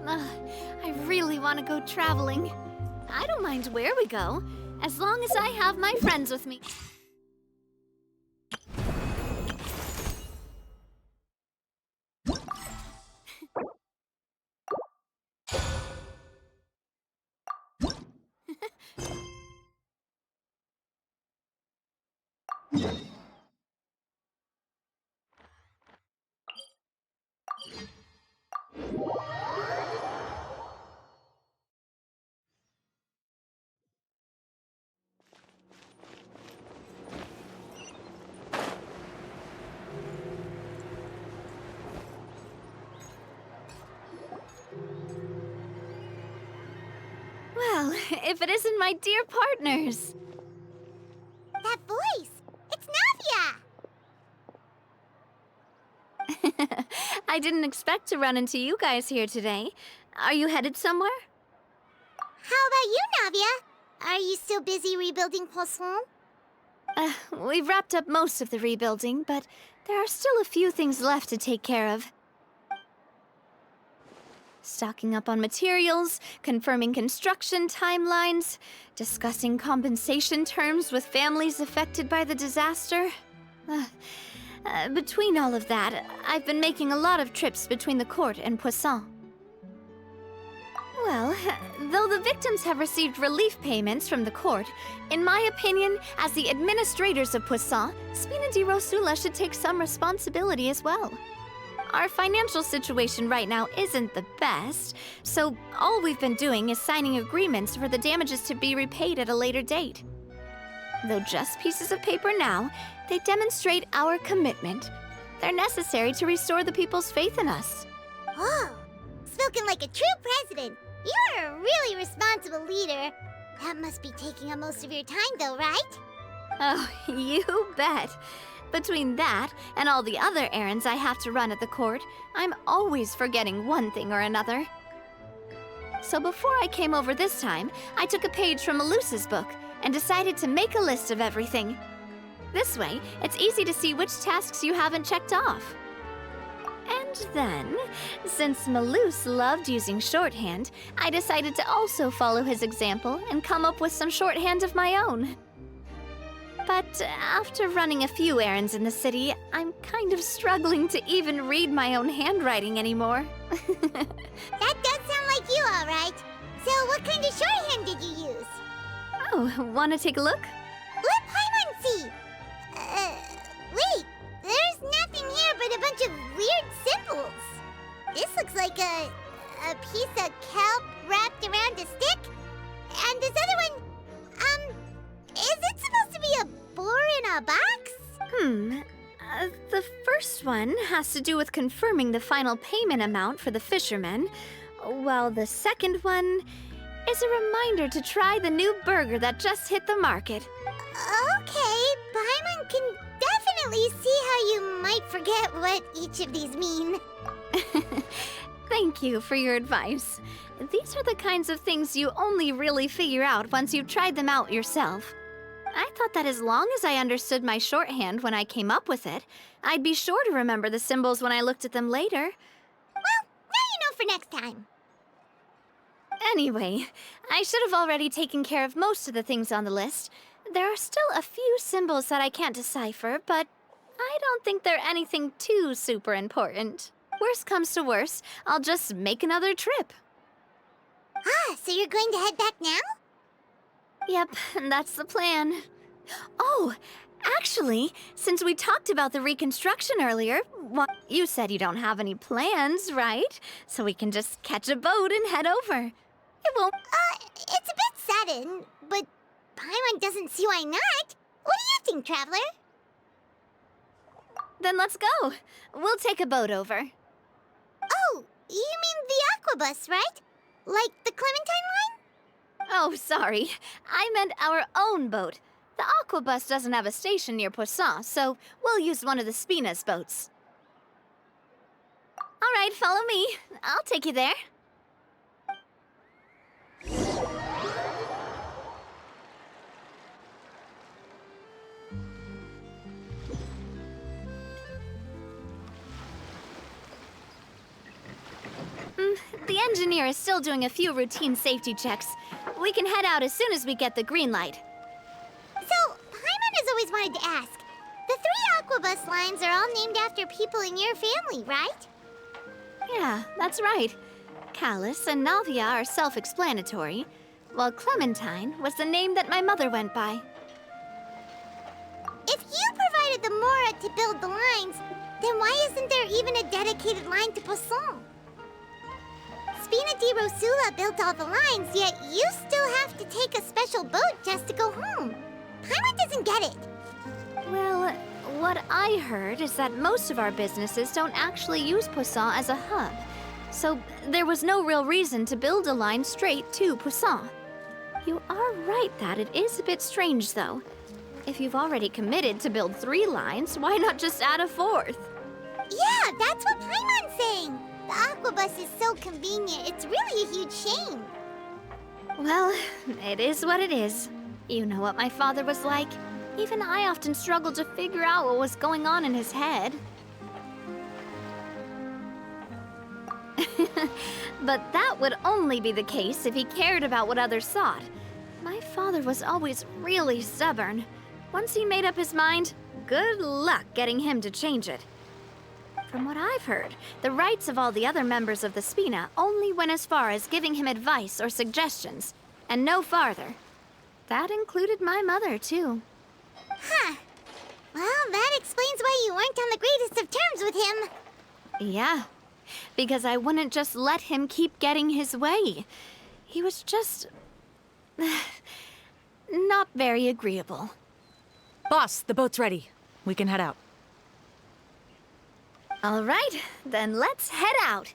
I really want to go traveling. I don't mind where we go, as long as I have my friends with me. Well, if it isn't my dear partners. That voice! It's Navia! I didn't expect to run into you guys here today. Are you headed somewhere? How about you, Navia? Are you still busy rebuilding Poisson? We've wrapped up most of the rebuilding, but there are still a few things left to take care of. Stocking up on materials, confirming construction timelines, discussing compensation terms with families affected by the disaster. Between all of that, I've been making a lot of trips between the court and Poisson. Well, though the victims have received relief payments from the court, in my opinion, as the administrators of Poisson, Spina di Rosula should take some responsibility as well. Our financial situation right now isn't the best, so all we've been doing is signing agreements for the damages to be repaid at a later date. Though just pieces of paper now, they demonstrate our commitment. They're necessary to restore the people's faith in us. Oh, spoken like a true president. You're a really responsible leader. That must be taking up most of your time, though, right? Oh, you bet. Between that and all the other errands I have to run at the court, I'm always forgetting one thing or another. So before I came over this time, I took a page from Melusa's book and decided to make a list of everything. This way, it's easy to see which tasks you haven't checked off. And then, since Melus loved using shorthand, I decided to also follow his example and come up with some shorthand of my own. But after running a few errands in the city, I'm kind of struggling to even read my own handwriting anymore. That does sound like you, all right. So what kind of shorthand did you use? Oh, want to take a look? Let Paimon see. Wait. There's nothing here but a bunch of weird symbols. This looks like a piece of kelp wrapped around a stick. And this other one, is it supposed to be a boar in a box? The first one has to do with confirming the final payment amount for the fishermen, while the second one is a reminder to try the new burger that just hit the market. Okay, Paimon can definitely see how you might forget what each of these mean. Thank you for your advice. These are the kinds of things you only really figure out once you've tried them out yourself. I thought that as long as I understood my shorthand when I came up with it, I'd be sure to remember the symbols when I looked at them later. Well, now you know for next time. Anyway, I should have already taken care of most of the things on the list. There are still a few symbols that I can't decipher, but I don't think they're anything too super important. Worst comes to worst, I'll just make another trip. Ah, so you're going to head back now? Yep, that's the plan. Oh, actually, since we talked about the reconstruction earlier, you said you don't have any plans, right? So we can just catch a boat and head over. It won't... It's a bit sudden, but Paimon doesn't see why not. What do you think, Traveler? Then let's go. We'll take a boat over. Oh, you mean the aquabus, right? Like the Clementine line? Oh, sorry. I meant our own boat. The aquabus doesn't have a station near Poisson, so we'll use one of the Spina's boats. All right, follow me. I'll take you there. the engineer is still doing a few routine safety checks. We can head out as soon as we get the green light. So, Paimon has always wanted to ask. The 3 Aquabus lines are all named after people in your family, right? Yeah, that's right. Callus and Navia are self-explanatory, while Clementine was the name that my mother went by. If you provided the Mora to build the lines, then why isn't there even a dedicated line to Poisson? Spina di Rosula built all the lines, yet you still have to take a special boat just to go home. Paimon doesn't get it. Well, what I heard is that most of our businesses don't actually use Poisson as a hub, so there was no real reason to build a line straight to Poisson. You are right that it is a bit strange, though. If you've already committed to build 3 lines, why not just add a 4th? Yeah, that's what Paimon's saying. The Aquabus is so convenient, it's really a huge shame. Well, it is what it is. You know what my father was like. Even I often struggled to figure out what was going on in his head. But that would only be the case if he cared about what others thought. My father was always really stubborn. Once he made up his mind, good luck getting him to change it. From what I've heard, the rights of all the other members of the Spina only went as far as giving him advice or suggestions, and no farther. That included my mother, too. Huh. Well, that explains why you weren't on the greatest of terms with him. Yeah, because I wouldn't just let him keep getting his way. He was just... not very agreeable. Boss, the boat's ready. We can head out. All right, then let's head out.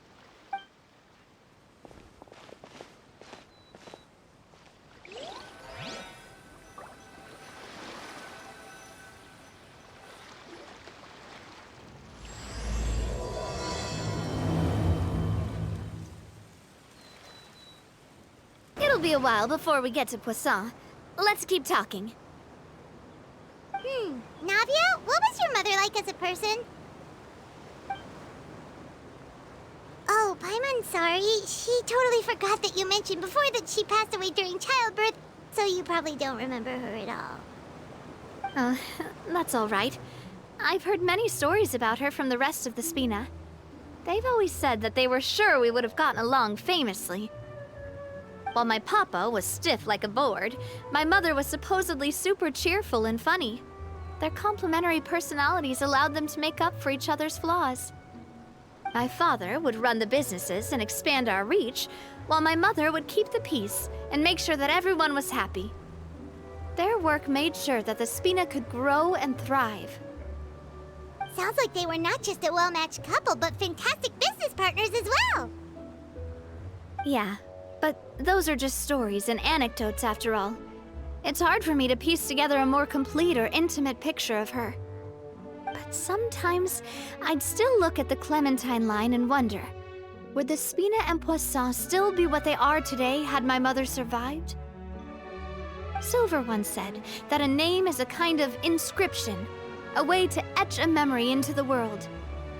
It'll be a while before we get to Poisson. Let's keep talking. Navia, what was your mother like as a person? Oh, Paimon, sorry. She totally forgot that you mentioned before that she passed away during childbirth, so you probably don't remember her at all. That's all right. I've heard many stories about her from the rest of the Spina. They've always said that they were sure we would have gotten along famously. While my papa was stiff like a board, my mother was supposedly super cheerful and funny. Their complementary personalities allowed them to make up for each other's flaws. My father would run the businesses and expand our reach, while my mother would keep the peace and make sure that everyone was happy. Their work made sure that the Spina could grow and thrive. Sounds like they were not just a well-matched couple, but fantastic business partners as well. Yeah, but those are just stories and anecdotes after all. It's hard for me to piece together a more complete or intimate picture of her. But sometimes, I'd still look at the Clementine line and wonder, would the Spina and Poisson still be what they are today had my mother survived? Silver once said that a name is a kind of inscription, a way to etch a memory into the world.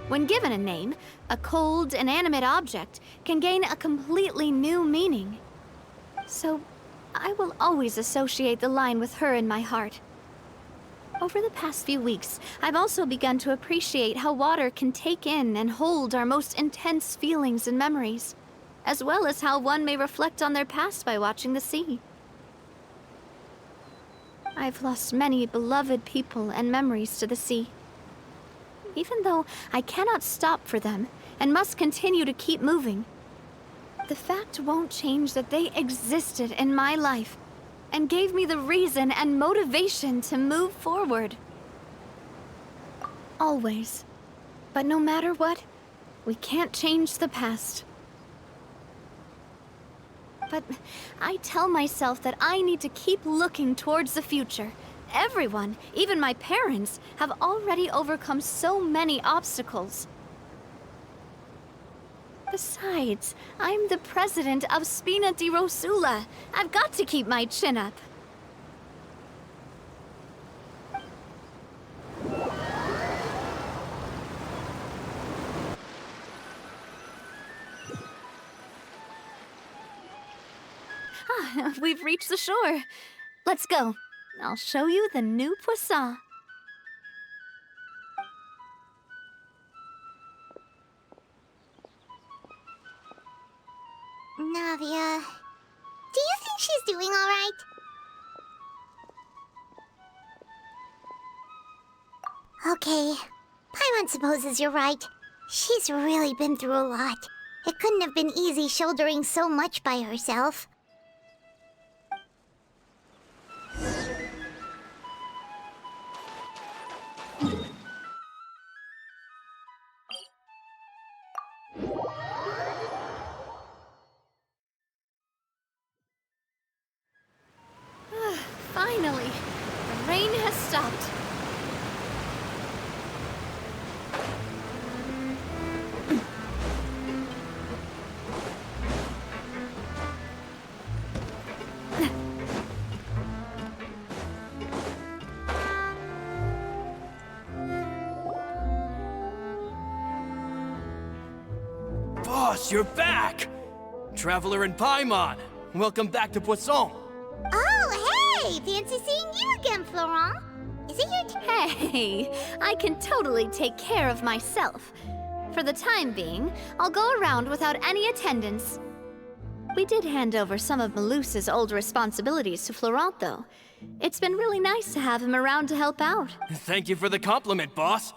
When given a name, a cold, inanimate object can gain a completely new meaning. So, I will always associate the line with her in my heart. Over the past few weeks, I've also begun to appreciate how water can take in and hold our most intense feelings and memories, as well as how one may reflect on their past by watching the sea. I've lost many beloved people and memories to the sea. Even though I cannot stop for them and must continue to keep moving, the fact won't change that they existed in my life and gave me the reason and motivation to move forward. Always. But no matter what, we can't change the past. But I tell myself that I need to keep looking towards the future. Everyone, even my parents, have already overcome so many obstacles. Besides, I'm the president of Spina di Rosula. I've got to keep my chin up. We've reached the shore. Let's go. I'll show you the new poisson. Navia, do you think she's doing all right? Okay, Paimon supposes you're right. She's really been through a lot. It couldn't have been easy shouldering so much by herself. Finally, the rain has stopped. Boss, you're back! Traveler and Paimon, welcome back to Poisson. Oh, hey! Fancy seeing you again, Florent. Is it your turn? Hey, I can totally take care of myself. For the time being, I'll go around without any attendance. We did hand over some of Malus's old responsibilities to Florent, though. It's been really nice to have him around to help out. Thank you for the compliment, boss.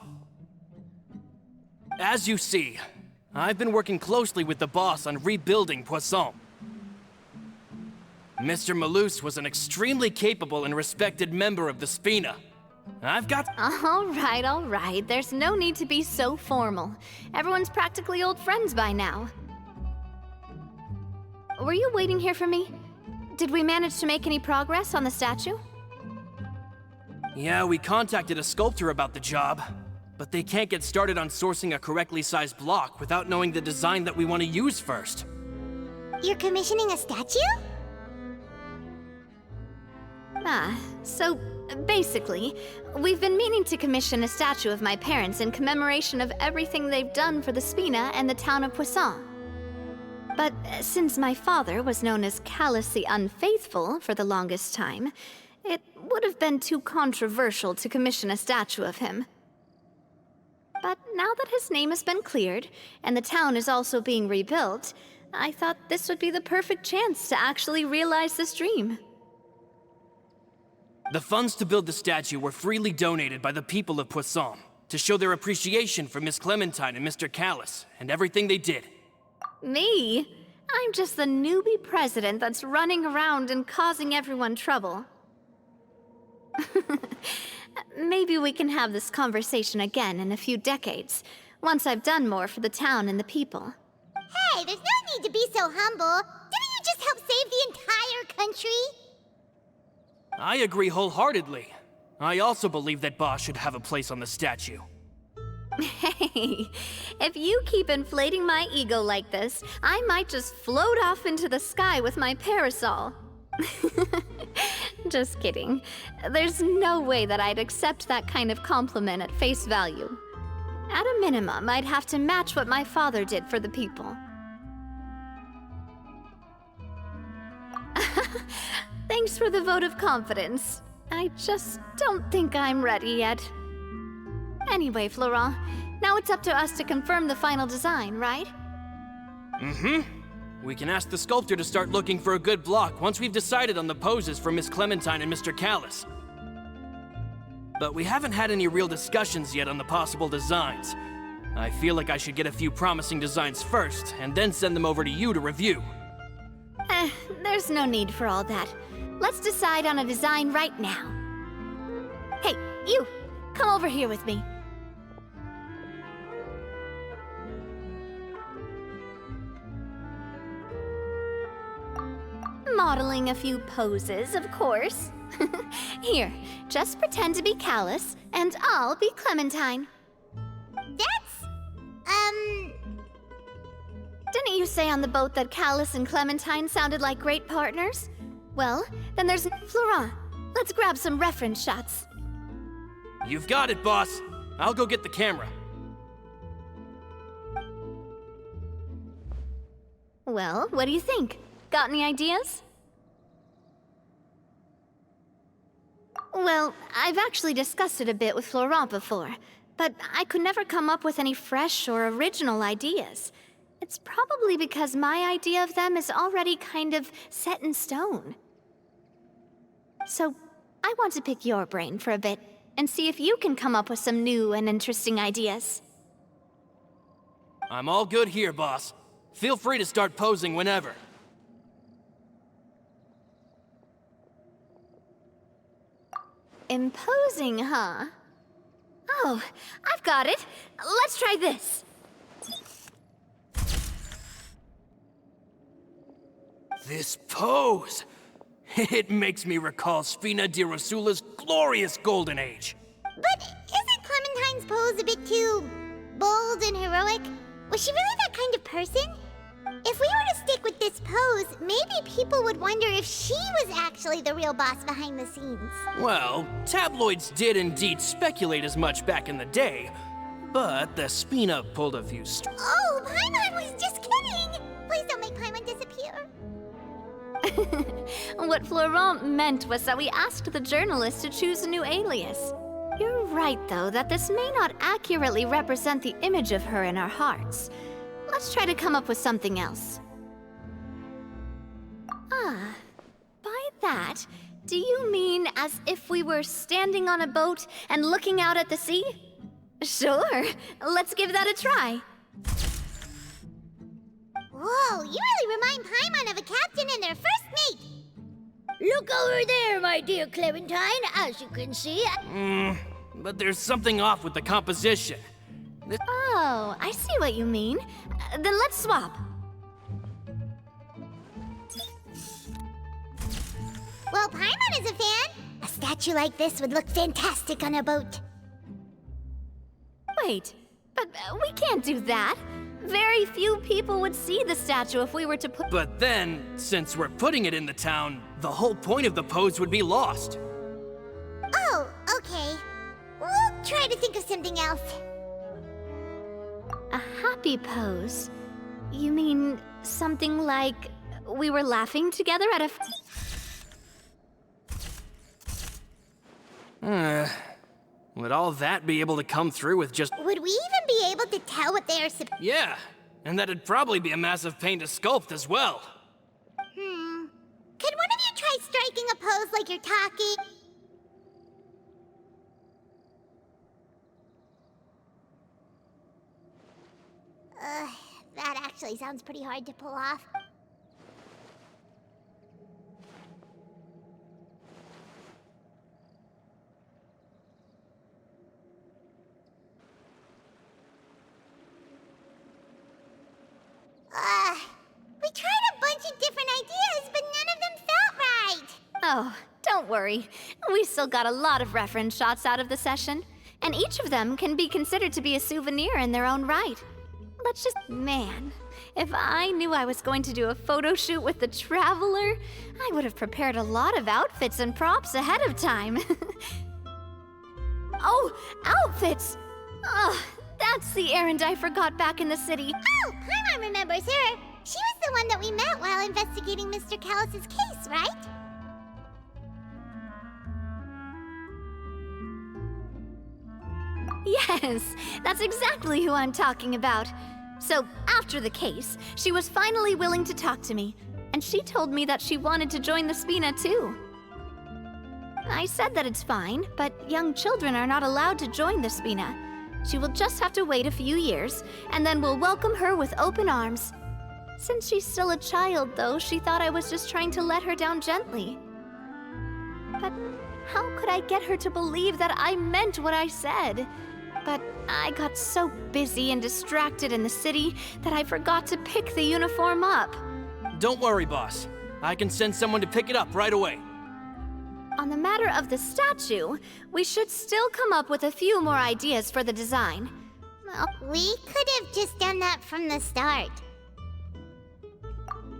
As you see, I've been working closely with the boss on rebuilding Poisson. Mr. Malus was an extremely capable and respected member of the Spina. I've got... All right. There's no need to be so formal. Everyone's practically old friends by now. Were you waiting here for me? Did we manage to make any progress on the statue? Yeah, we contacted a sculptor about the job, but they can't get started on sourcing a correctly sized block without knowing the design that we want to use first. You're commissioning a statue? So basically, we've been meaning to commission a statue of my parents in commemoration of everything they've done for the Spina and the town of Poisson. But since my father was known as Callus the Unfaithful for the longest time, it would have been too controversial to commission a statue of him. But now that his name has been cleared, and the town is also being rebuilt, I thought this would be the perfect chance to actually realize this dream. The funds to build the statue were freely donated by the people of Poisson to show their appreciation for Miss Clementine and Mr. Callus and everything they did. Me? I'm just the newbie president that's running around and causing everyone trouble. Maybe we can have this conversation again in a few decades, once I've done more for the town and the people. Hey, there's no need to be so humble. Didn't you just help save the entire country? I agree wholeheartedly. I also believe that Boss should have a place on the statue. Hey, if you keep inflating my ego like this, I might just float off into the sky with my parasol. Just kidding. There's no way that I'd accept that kind of compliment at face value. At a minimum, I'd have to match what my father did for the people. Thanks for the vote of confidence. I just don't think I'm ready yet. Anyway, Florent, now it's up to us to confirm the final design, right? Mm-hmm. We can ask the sculptor to start looking for a good block once we've decided on the poses for Miss Clementine and Mr. Callus. But we haven't had any real discussions yet on the possible designs. I feel like I should get a few promising designs first, and then send them over to you to review. There's no need for all that. Let's decide on a design right now. Hey, you! Come over here with me. Modeling a few poses, of course. Here, just pretend to be Callus, and I'll be Clementine. Didn't you say on the boat that Callus and Clementine sounded like great partners? Well, then there's Florent. Let's grab some reference shots. You've got it, boss. I'll go get the camera. Well, what do you think? Got any ideas? Well, I've actually discussed it a bit with Florent before, but I could never come up with any fresh or original ideas. It's probably because my idea of them is already kind of set in stone. So, I want to pick your brain for a bit and see if you can come up with some new and interesting ideas. I'm all good here, boss. Feel free to start posing whenever. Imposing, huh? Oh, I've got it. Let's try this. This pose! It makes me recall Sfina di Rosula's glorious golden age. But isn't Clementine's pose a bit too bold and heroic? Was she really that kind of person? If we were to stick with this pose, maybe people would wonder if she was actually the real boss behind the scenes. Well, tabloids did indeed speculate as much back in the day, but the Sfina pulled a few Oh, Paimon was just kidding! Please don't make Paimon disappear. What Florent meant was that we asked the journalist to choose a new alias. You're right, though, that this may not accurately represent the image of her in our hearts. Let's try to come up with something else. Ah, by that, do you mean as if we were standing on a boat and looking out at the sea? Sure, let's give that a try. Whoa, you really remind Paimon of a captain and their first mate! Look over there, my dear Clementine. As you can see, But there's something off with the composition. Oh, I see what you mean. Then let's swap. Well, Paimon is a fan. A statue like this would look fantastic on a boat. Wait, but we can't do that. Very few people would see the statue if we were to put... But then, since we're putting it in the town, the whole point of the pose would be lost. Oh, okay. We'll try to think of something else. A happy pose? You mean something like we were laughing together at a... Would all that be able to come through with just... Would we even be able to tell what they are Yeah, and that'd probably be a massive pain to sculpt as well. Could one of you try striking a pose like you're talking? That actually sounds pretty hard to pull off. We tried a bunch of different ideas, but none of them felt right. Oh, don't worry. We still got a lot of reference shots out of the session, and each of them can be considered to be a souvenir in their own right. Let's just... Man, if I knew I was going to do a photo shoot with the Traveler, I would have prepared a lot of outfits and props ahead of time. Oh, outfits! Oh, that's the errand I forgot back in the city. Oh, Paimon remembers her. She was the one that we met while investigating Mr. Callus's case, right? Yes, that's exactly who I'm talking about. So, after the case, she was finally willing to talk to me, and she told me that she wanted to join the Spina too. I said that it's fine, but young children are not allowed to join the Spina. She will just have to wait a few years, and then we'll welcome her with open arms. Since she's still a child, though, she thought I was just trying to let her down gently. But how could I get her to believe that I meant what I said? But I got so busy and distracted in the city that I forgot to pick the uniform up. Don't worry, boss. I can send someone to pick it up right away. On the matter of the statue, we should still come up with a few more ideas for the design. Well, We could have just done that from the start.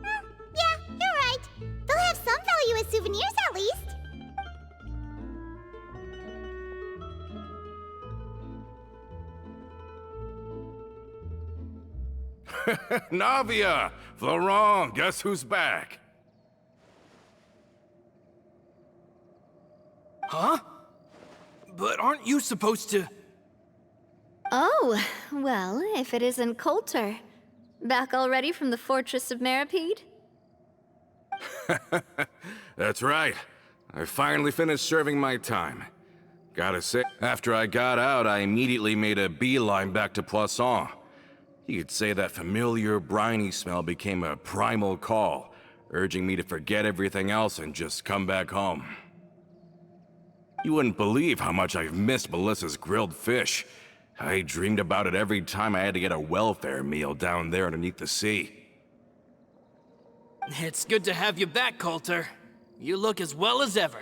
Yeah, you're right. They'll have some value as souvenirs at least. Navia! Florent, guess who's back? Huh? But aren't you supposed to... Oh, well, if it isn't Coulter. Back already from the Fortress of Meripede? That's right. I finally finished serving my time. Gotta say, after I got out, I immediately made a beeline back to Poisson. You could say that familiar, briny smell became a primal call, urging me to forget everything else and just come back home. You wouldn't believe how much I've missed Melissa's grilled fish. I dreamed about it every time I had to get a welfare meal down there underneath the sea. It's good to have you back, Coulter. You look as well as ever.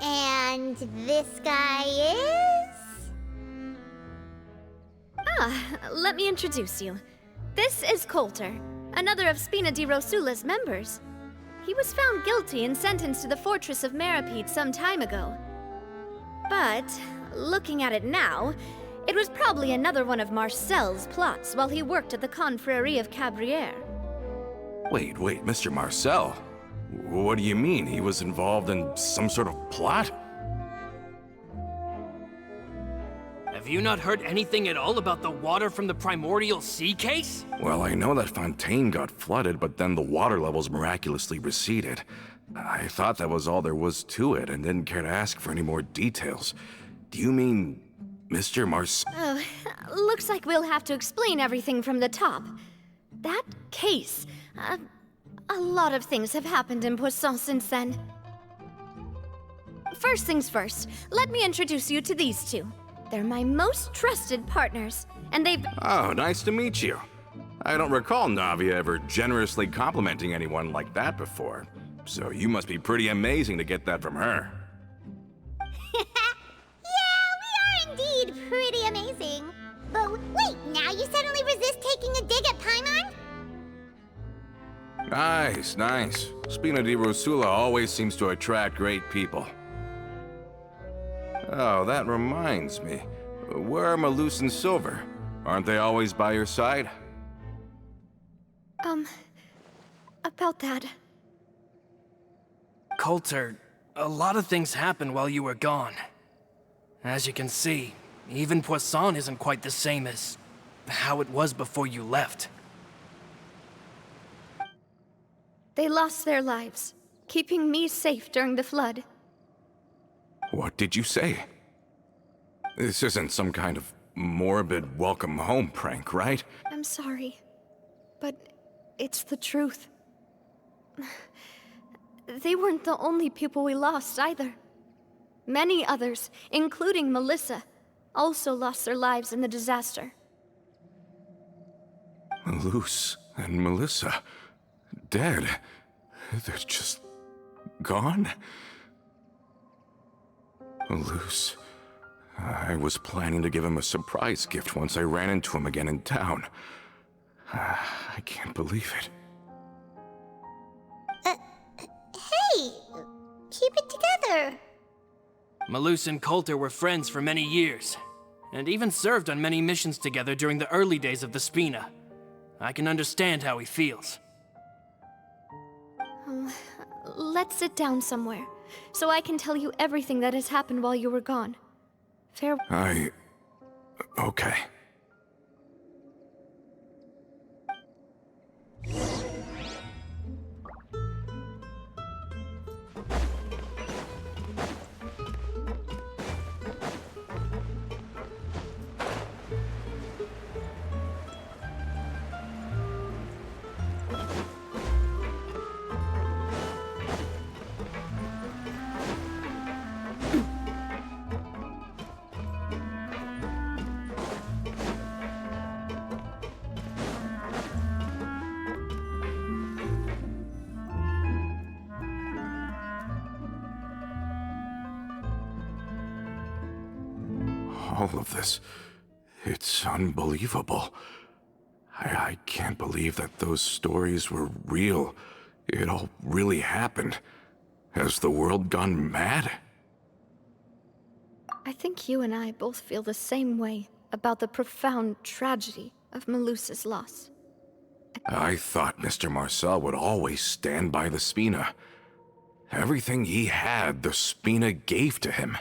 And this guy is? Let me introduce you. This is Coulter, another of Spina di Rosula's members. He was found guilty and sentenced to the Fortress of Meripede some time ago. But, looking at it now, it was probably another one of Marcel's plots while he worked at the Confrérie of Cabrières. Wait, Mr. Marcel? What do you mean? He was involved in some sort of plot? Have you not heard anything at all about the water from the primordial sea case? Well, I know that Fontaine got flooded, but then the water levels miraculously receded. I thought that was all there was to it and didn't care to ask for any more details. Do you mean Mr. Marcel? Oh, looks like we'll have to explain everything from the top. That case, a lot of things have happened in Poisson since then. First things first, let me introduce you to these two. They're my most trusted partners, and they've... Oh, nice to meet you. I don't recall Navia ever generously complimenting anyone like that before. So you must be pretty amazing to get that from her. Yeah, we are indeed pretty amazing. But wait, now you suddenly resist taking a dig at Paimon? Nice. Spina di Rosula always seems to attract great people. Oh, that reminds me. Where are Malus and Silver? Aren't they always by your side? About that. Coulter, a lot of things happened while you were gone. As you can see, even Poisson isn't quite the same as how it was before you left. They lost their lives, keeping me safe during the flood. What did you say? This isn't some kind of morbid welcome home prank, right? I'm sorry, but it's the truth. They weren't the only people we lost either. Many others, including Melissa, also lost their lives in the disaster. Malus and Melissa, dead. They're just gone? Malus, I was planning to give him a surprise gift once I ran into him again in town. I can't believe it. Hey, keep it together. Malus and Coulter were friends for many years, and even served on many missions together during the early days of the Spina. I can understand how he feels. Let's sit down somewhere, so I can tell you everything that has happened while you were gone. Okay. All of this, it's unbelievable. I can't believe that those stories were real. It all really happened. Has the world gone mad? I think you and I both feel the same way about the profound tragedy of Melusa's loss. I thought Mr. Marcel would always stand by the Spina. Everything he had, the Spina gave to him.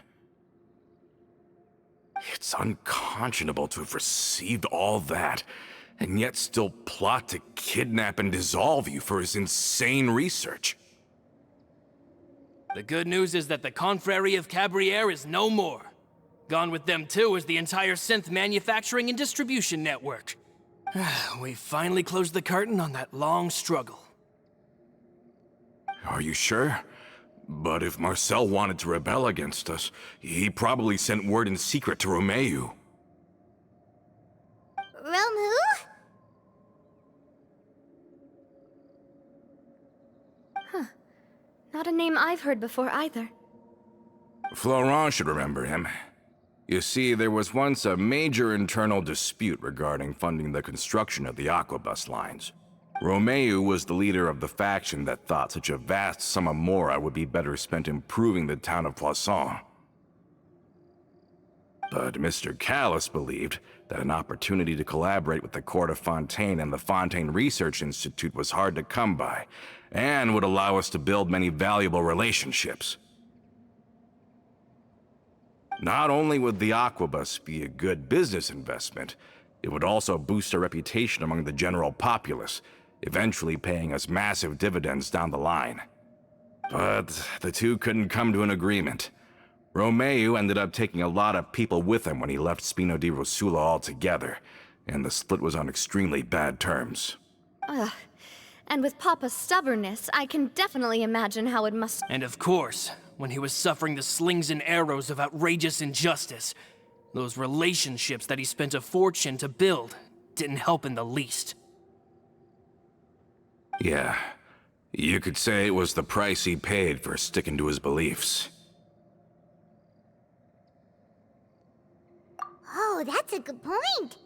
It's unconscionable to have received all that, and yet still plot to kidnap and dissolve you for his insane research. The good news is that the Confrérie of Cabriere is no more. Gone with them too is the entire synth manufacturing and distribution network. We finally closed the curtain on that long struggle. Are you sure? But if Marcel wanted to rebel against us, he probably sent word in secret to Romeu. Romu? Not a name I've heard before either. Florent should remember him. You see, there was once a major internal dispute regarding funding the construction of the Aquabus lines. Romeu was the leader of the faction that thought such a vast sum of mora would be better spent improving the town of Poisson. But Mr. Callis believed that an opportunity to collaborate with the court of Fontaine and the Fontaine Research Institute was hard to come by, and would allow us to build many valuable relationships. Not only would the Aquabus be a good business investment, it would also boost our reputation among the general populace, eventually paying us massive dividends down the line. But the two couldn't come to an agreement. Romeu ended up taking a lot of people with him when he left Spino di Rosula altogether, and the split was on extremely bad terms. Ugh. And with Papa's stubbornness, I can definitely imagine how it must... And of course, when he was suffering the slings and arrows of outrageous injustice, those relationships that he spent a fortune to build didn't help in the least. Yeah, you could say it was the price he paid for sticking to his beliefs. Oh, that's a good point.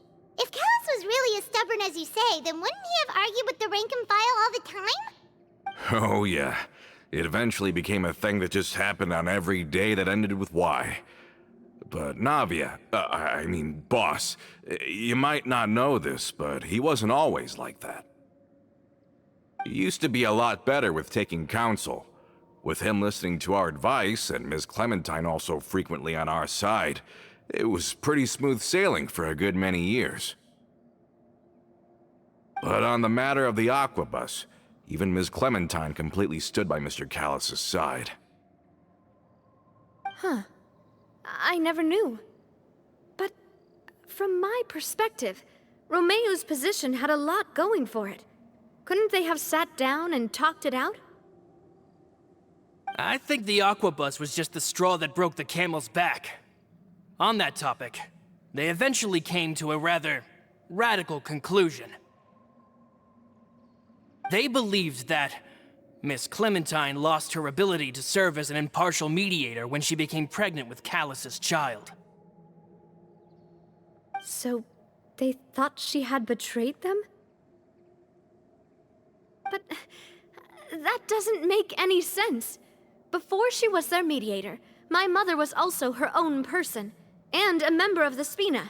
If Callis was really as stubborn as you say, then wouldn't he have argued with the rank and file all the time? Oh yeah, it eventually became a thing that just happened on every day that ended with Y. But Navia, boss, you might not know this, but he wasn't always like that. He used to be a lot better with taking counsel. With him listening to our advice, and Ms. Clementine also frequently on our side, it was pretty smooth sailing for a good many years. But on the matter of the Aquabus, even Ms. Clementine completely stood by Mr. Callis' side. Huh. I never knew. But from my perspective, Romeu's position had a lot going for it. Couldn't they have sat down and talked it out? I think the Aquabus was just the straw that broke the camel's back. On that topic, they eventually came to a rather radical conclusion. They believed that Miss Clementine lost her ability to serve as an impartial mediator when she became pregnant with Callus's child. So, they thought she had betrayed them? But that doesn't make any sense. Before she was their mediator, my mother was also her own person, and a member of the Spina.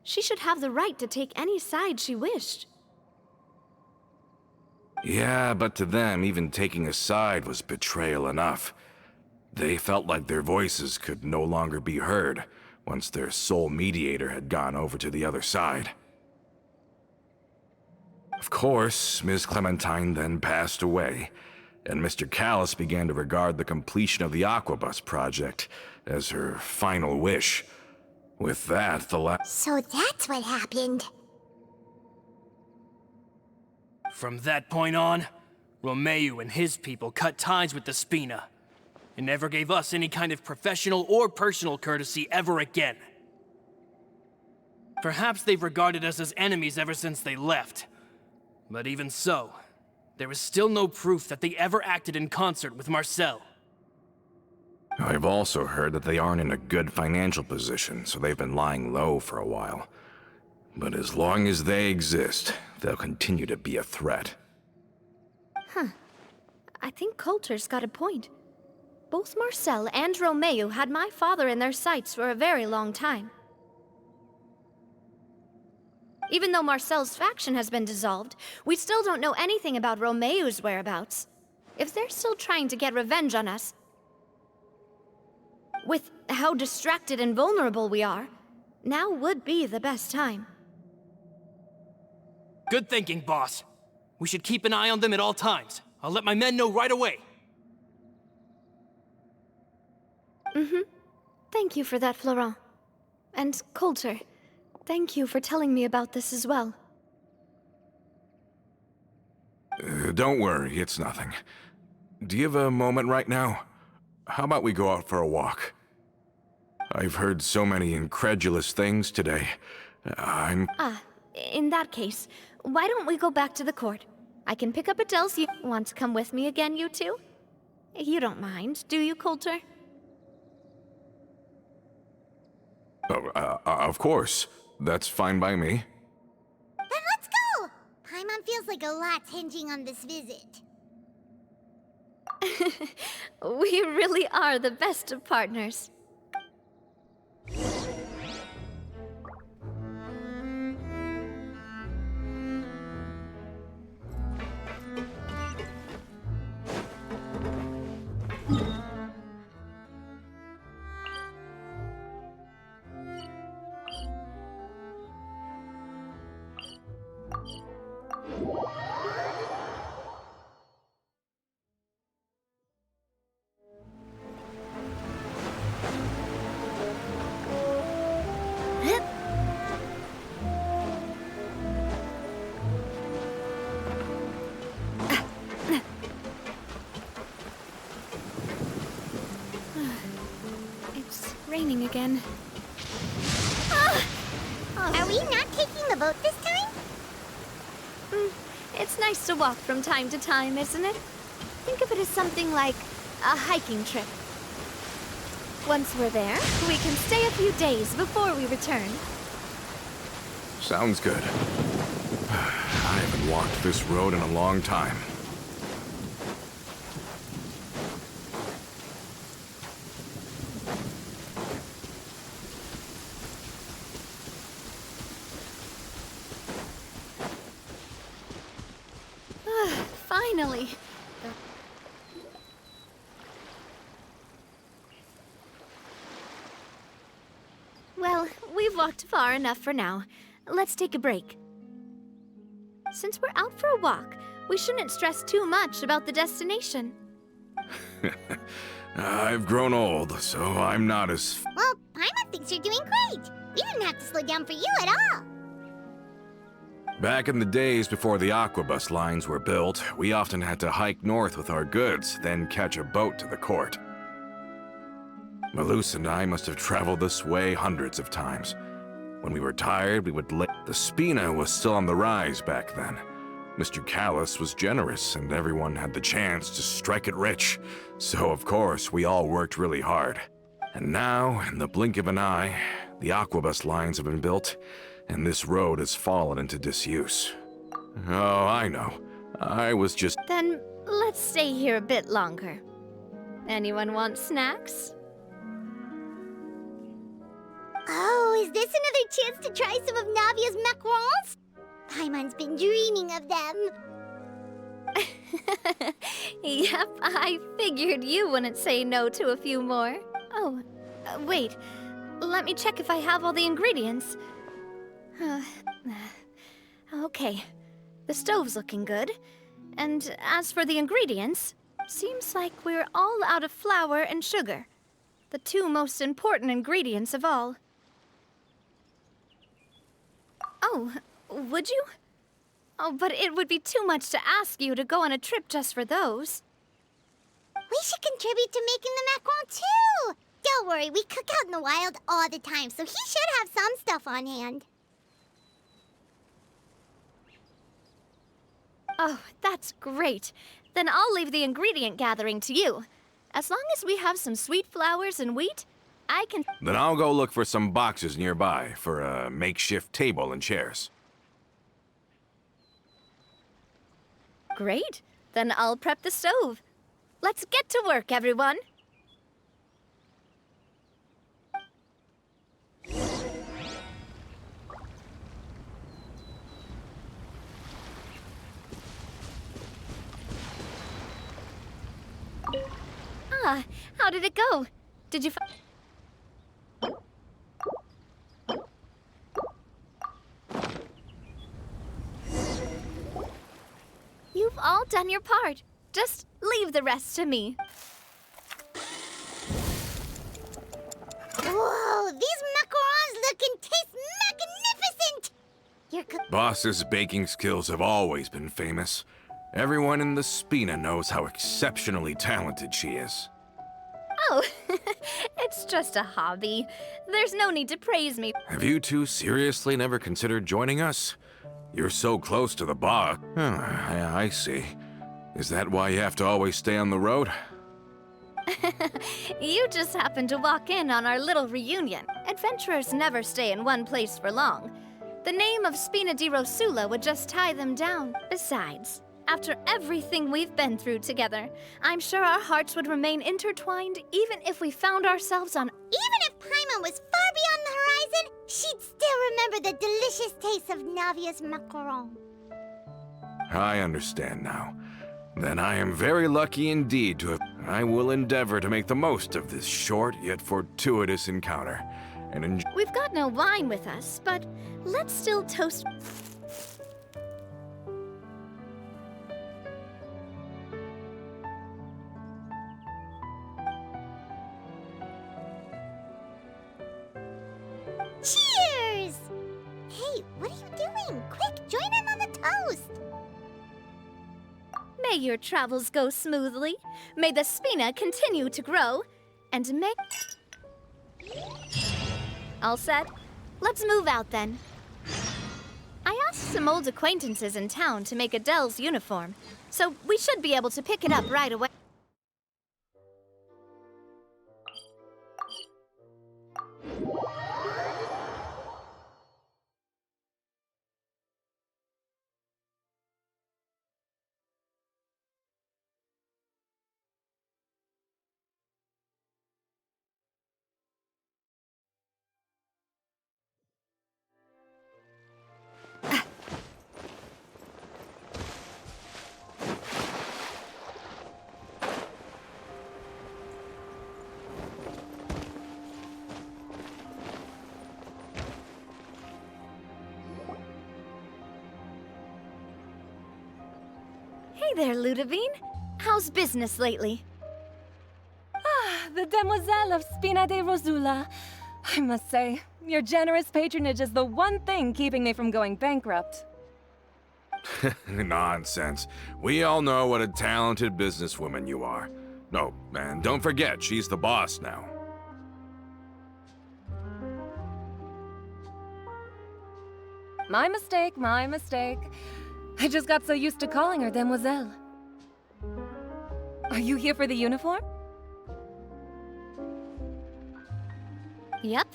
She should have the right to take any side she wished. Yeah, but to them, even taking a side was betrayal enough. They felt like their voices could no longer be heard once their sole mediator had gone over to the other side. Of course, Ms. Clementine then passed away, and Mr. Callis began to regard the completion of the Aquabus project as her final wish. With that, So that's what happened. From that point on, Romeu and his people cut ties with the Spina, and never gave us any kind of professional or personal courtesy ever again. Perhaps they've regarded us as enemies ever since they left. But even so, there is still no proof that they ever acted in concert with Marcel. I've also heard that they aren't in a good financial position, so they've been lying low for a while. But as long as they exist, they'll continue to be a threat. I think Coulter's got a point. Both Marcel and Romeu had my father in their sights for a very long time. Even though Marcel's faction has been dissolved, we still don't know anything about Romeu's whereabouts. If they're still trying to get revenge on us, with how distracted and vulnerable we are, now would be the best time. Good thinking, boss. We should keep an eye on them at all times. I'll let my men know right away. Thank you for that, Florent. And Coulter, thank you for telling me about this as well. Don't worry, it's nothing. Do you have a moment right now? How about we go out for a walk? I've heard so many incredulous things today. In that case, why don't we go back to the court? I can pick up Adele's. You want to come with me again, you two? You don't mind, do you, Coulter? Of course. That's fine by me. Then let's go! Paimon feels like a lot's hinging on this visit. We really are the best of partners. It's raining again. Are we not taking the boat this time? It's nice to walk from time to time, isn't it? Think of it as something like a hiking trip. Once we're there, we can stay a few days before we return. Sounds good. I haven't walked this road in a long time. Finally. Well, we've walked far enough for now. Let's take a break. Since we're out for a walk, we shouldn't stress too much about the destination. I've grown old, so I'm not as... Well, Paimon thinks you're doing great. We didn't have to slow down for you at all. Back in the days before the aquabus lines were built, we often had to hike north with our goods, then catch a boat to the court. Malus and I must have traveled this way hundreds of times. When we were tired, we would lay... The Spina was still on the rise back then. Mr. Callis was generous, and everyone had the chance to strike it rich. So, of course, we all worked really hard. And now, in the blink of an eye, the aquabus lines have been built, and this road has fallen into disuse. Oh, I know. I was just... Then let's stay here a bit longer. Anyone want snacks? Oh, is this another chance to try some of Navia's macarons? Paimon's been dreaming of them. Yep, I figured you wouldn't say no to a few more. Oh, wait. Let me check if I have all the ingredients. Okay, the stove's looking good. And as for the ingredients, seems like we're all out of flour and sugar. The two most important ingredients of all. Oh, would you? Oh, but it would be too much to ask you to go on a trip just for those. We should contribute to making the macaron too. Don't worry, we cook out in the wild all the time, so he should have some stuff on hand. Oh, that's great. Then I'll leave the ingredient gathering to you. As long as we have some sweet flowers and wheat, I can... Then I'll go look for some boxes nearby for a makeshift table and chairs. Great. Then I'll prep the stove. Let's get to work, everyone. Ah, how did it go? Did you You've all done your part. Just leave the rest to me. Whoa, these macarons look and taste magnificent! You're Boss's baking skills have always been famous. Everyone in the Spina knows how exceptionally talented she is. Oh, it's just a hobby. There's no need to praise me. Have you two seriously never considered joining us? You're so close to the bar. Oh, I see. Is that why you have to always stay on the road? You just happened to walk in on our little reunion. Adventurers never stay in one place for long. The name of Spina di Rosula would just tie them down. Besides, after everything we've been through together, I'm sure our hearts would remain intertwined even if we found ourselves on... Even if Paimon was far beyond the horizon, she'd still remember the delicious taste of Navia's macaron. I understand now. Then I am very lucky indeed to have... I will endeavor to make the most of this short yet fortuitous encounter, and enjoy... We've got no wine with us, but let's still toast... Cheers! Hey, what are you doing? Quick, join in on the toast! May your travels go smoothly. May the Spina continue to grow. And may... All set? Let's move out then. I asked some old acquaintances in town to make Adele's uniform, so we should be able to pick it up right away. Hey there, Ludovine. How's business lately? The Demoiselle of Spina di Rosula. I must say, your generous patronage is the one thing keeping me from going bankrupt. Nonsense. We all know what a talented businesswoman you are. No, and don't forget, she's the boss now. My mistake, my mistake. I just got so used to calling her Demoiselle. Are you here for the uniform? Yep.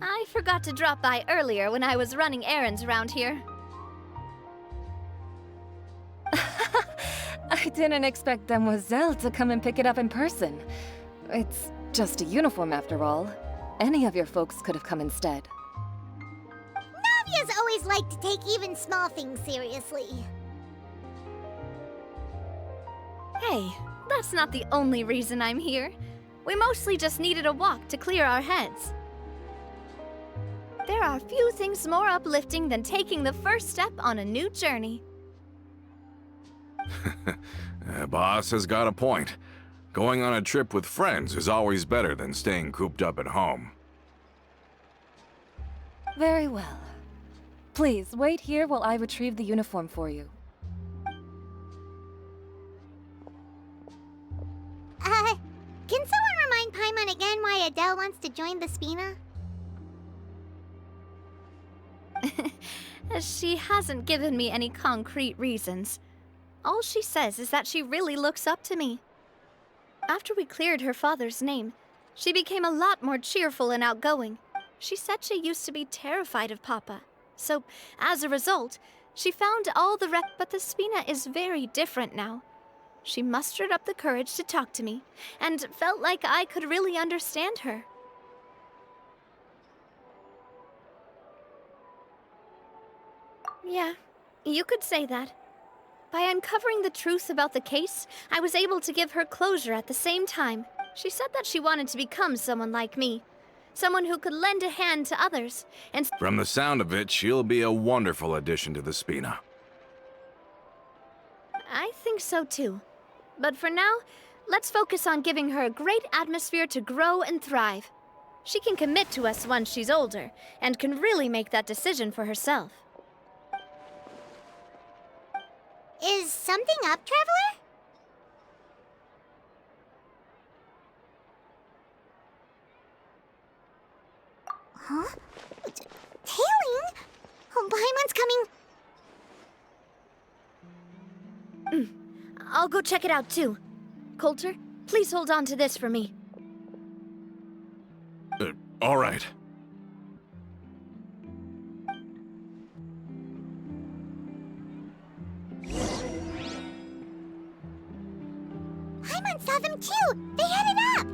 I forgot to drop by earlier when I was running errands around here. I didn't expect Demoiselle to come and pick it up in person. It's just a uniform after all. Any of your folks could have come instead. Navia's always liked to take even small things seriously. Hey, that's not the only reason I'm here. We mostly just needed a walk to clear our heads. There are few things more uplifting than taking the first step on a new journey. Boss has got a point. Going on a trip with friends is always better than staying cooped up at home. Very well. Please, wait here while I retrieve the uniform for you. Can someone remind Paimon again why Adele wants to join the Spina? She hasn't given me any concrete reasons. All she says is that she really looks up to me. After we cleared her father's name, she became a lot more cheerful and outgoing. She said she used to be terrified of Papa. So, as a result, she found all the but the Spina is very different now. She mustered up the courage to talk to me, and felt like I could really understand her. Yeah, you could say that. By uncovering the truth about the case, I was able to give her closure at the same time. She said that she wanted to become someone like me. Someone who could lend a hand to others, and From the sound of it, she'll be a wonderful addition to the Spina. I think so too. But for now, let's focus on giving her a great atmosphere to grow and thrive. She can commit to us once she's older, and can really make that decision for herself. Is something up, Traveler? Huh? Tailing? Oh, Paimon's coming. I'll go check it out too. Coulter, please hold on to this for me. All right. Paimon saw them too! They headed up!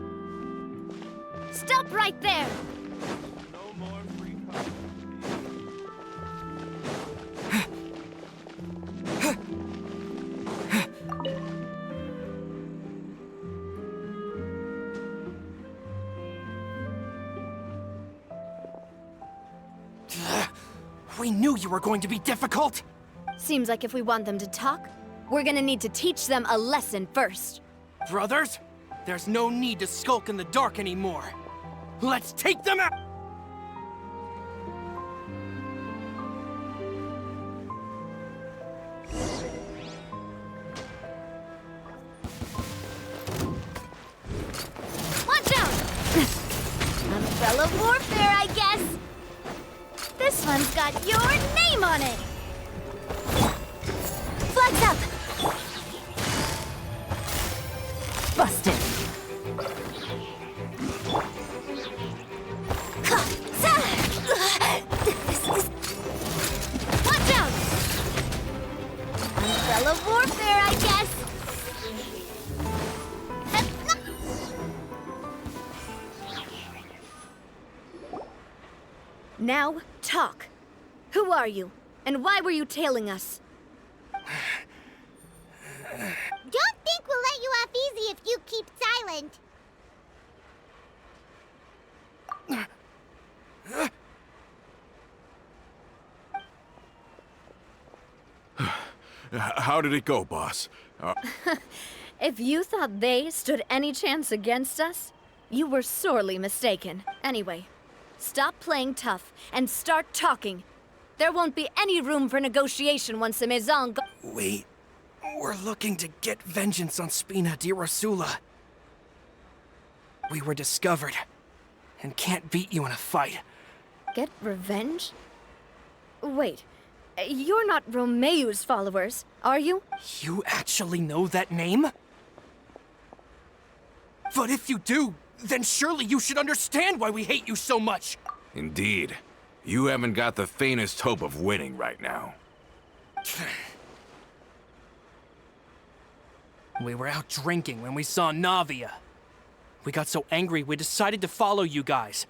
Stop right there! We knew you were going to be difficult! Seems like if we want them to talk, we're gonna need to teach them a lesson first. Brothers, there's no need to skulk in the dark anymore. Let's take them out! Watch out! Umbrella warfare, I guess! This one's got your name on it! Flags up! Busted! Watch out! Umbrella warfare, I guess! Now, talk. Who are you? And why were you tailing us? Don't think we'll let you off easy if you keep silent. How did it go, boss? If you thought they stood any chance against us, you were sorely mistaken. Anyway, stop playing tough and start talking. There won't be any room for negotiation once the Maison go- We're looking to get vengeance on Spina di Rosula. We were discovered, and can't beat you in a fight. Get revenge? Wait, you're not Romeu's followers, are you? You actually know that name? But if you do, then surely you should understand why we hate you so much! Indeed. You haven't got the faintest hope of winning right now. We were out drinking when we saw Navia. We got so angry we decided to follow you guys.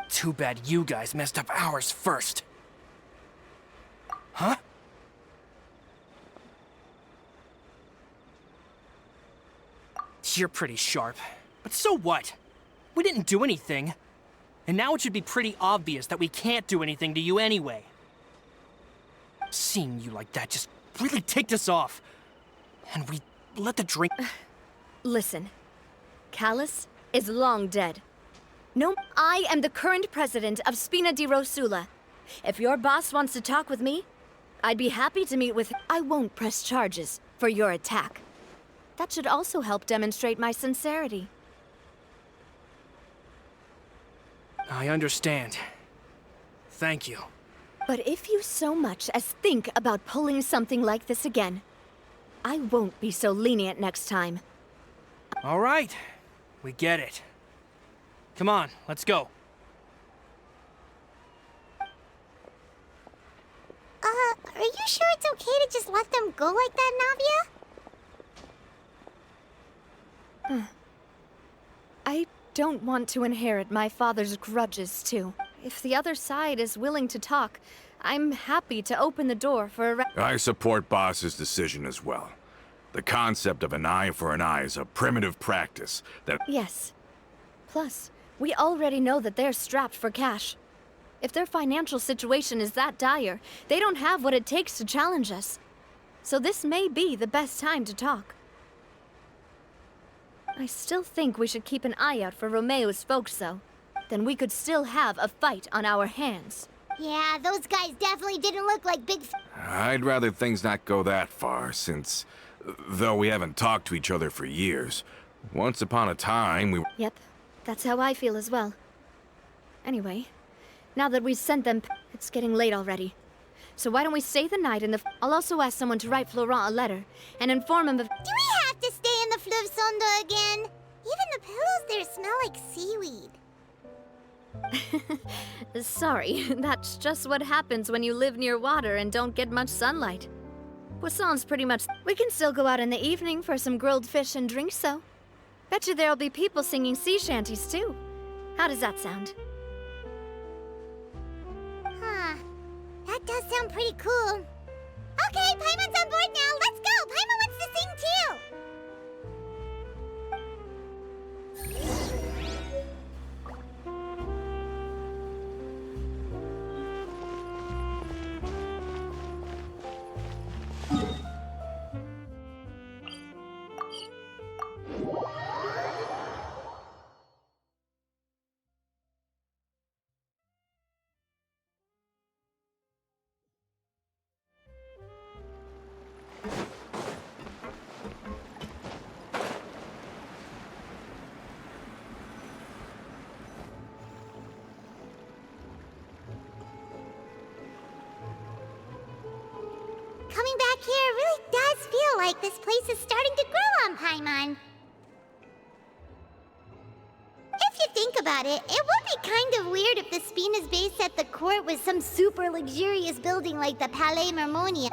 Too bad you guys messed up ours first. Huh? You're pretty sharp. But so what? We didn't do anything. And now it should be pretty obvious that we can't do anything to you anyway. Seeing you like that just really ticked us off. And we let the drink... Listen, Callus is long dead. No, I am the current president of Spina di Rosula. If your boss wants to talk with me, I'd be happy to meet with... I won't press charges for your attack. That should also help demonstrate my sincerity. I understand. Thank you. But if you so much as think about pulling something like this again, I won't be so lenient next time. All right. We get it. Come on, let's go. Are you sure it's okay to just let them go like that, Navia? I don't want to inherit my father's grudges, too. If the other side is willing to talk, I'm happy to open the door for a I support Boss's decision as well. The concept of an eye for an eye is a primitive practice that... Yes. Plus, we already know that they're strapped for cash. If their financial situation is that dire, they don't have what it takes to challenge us. So this may be the best time to talk. I still think we should keep an eye out for Romeo's folks, though. Then we could still have a fight on our hands. Yeah, those guys definitely didn't look like big... I'd rather things not go that far, since... though we haven't talked to each other for years, once upon a time we... Yep, that's how I feel as well. Anyway, now that we've sent them, it's getting late already. So why don't we stay the night in the... I'll also ask someone to write Florent a letter, and inform him of... Do we have to stay in the Fleuve Sonde again? Even the pillows there smell like seaweed. Sorry, that's just what happens when you live near water and don't get much sunlight. Poisson's pretty much... We can still go out in the evening for some grilled fish and drinks, though. Bet you there'll be people singing sea shanties, too. How does that sound? Huh. That does sound pretty cool. Okay, Paimon's on board now. Let's go. Paimon wants to sing too. Coming back here really does feel like this place is starting to grow on Paimon. If you think about it, it would be kind of weird if the Spina's base at the court was some super luxurious building like the Palais Mermonia.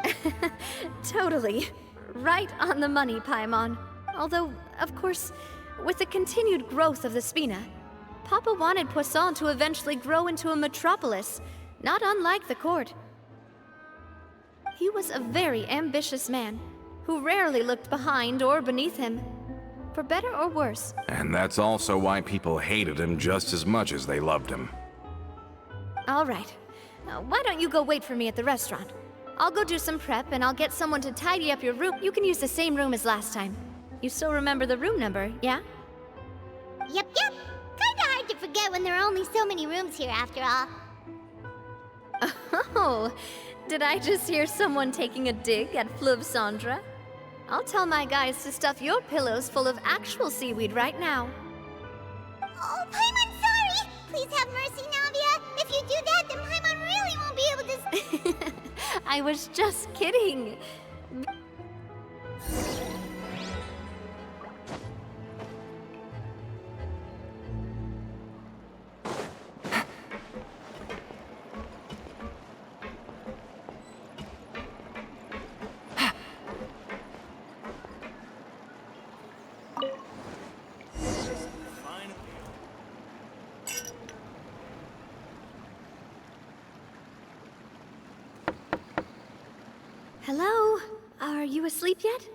Totally. Right on the money, Paimon. Although, of course, with the continued growth of the Spina, Papa wanted Poisson to eventually grow into a metropolis, not unlike the court. He was a very ambitious man, who rarely looked behind or beneath him, for better or worse. And that's also why people hated him just as much as they loved him. All right. Why don't you go wait for me at the restaurant? I'll go do some prep, and I'll get someone to tidy up your room. You can use the same room as last time. You still remember the room number, yeah? Yep. Kinda hard to forget when there are only so many rooms here after all. Oh, did I just hear someone taking a dig at Fleuve Cendre? I'll tell my guys to stuff your pillows full of actual seaweed right now. Oh, Paimon, sorry! Please have mercy, Navia. If you do that, then Paimon really won't be able to... I was just kidding. Hello? Are you asleep yet?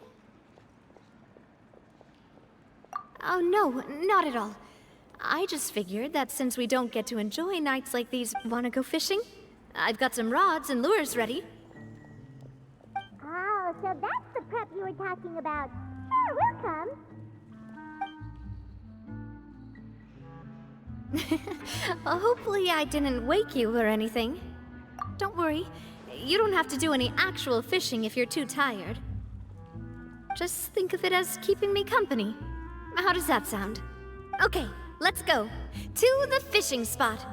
Oh, no, not at all. I just figured that since we don't get to enjoy nights like these, wanna go fishing? I've got some rods and lures ready. Oh, so that's the prep you were talking about. Sure, we'll come. Hopefully I didn't wake you or anything. Don't worry. You don't have to do any actual fishing if you're too tired. Just think of it as keeping me company. How does that sound? Okay, let's go. To the fishing spot.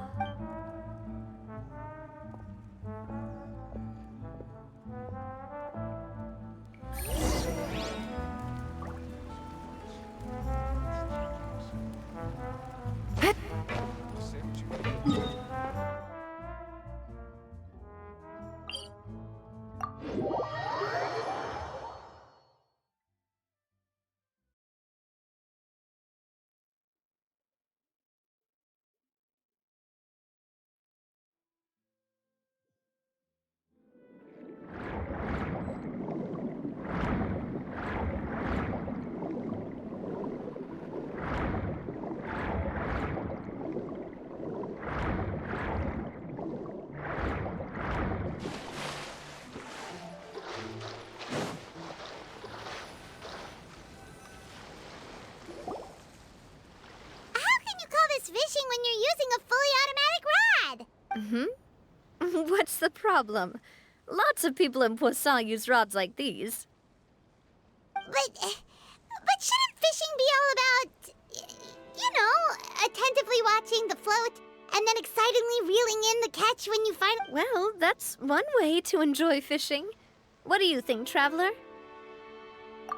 fishing when you're using a fully automatic rod. Mm-hmm. What's the problem? Lots of people in Poisson use rods like these. But shouldn't fishing be all about, you know, attentively watching the float and then excitedly reeling in the catch when you find... Well, that's one way to enjoy fishing. What do you think, Traveler?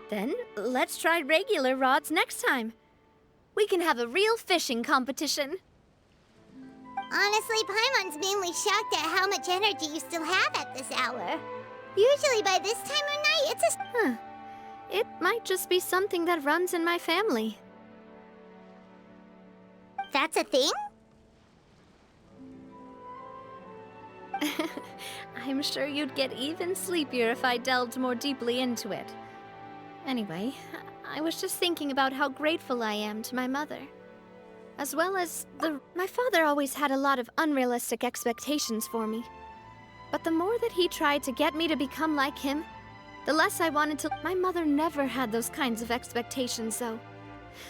Then, let's try regular rods next time. We can have a real fishing competition. Honestly, Paimon's mainly shocked at how much energy you still have at this hour. Usually by this time of night, it's a... Huh. It might just be something that runs in my family. That's a thing? I'm sure you'd get even sleepier if I delved more deeply into it. Anyway, I was just thinking about how grateful I am to my mother. As well as my father always had a lot of unrealistic expectations for me. But the more that he tried to get me to become like him, the less I wanted to... My mother never had those kinds of expectations, though.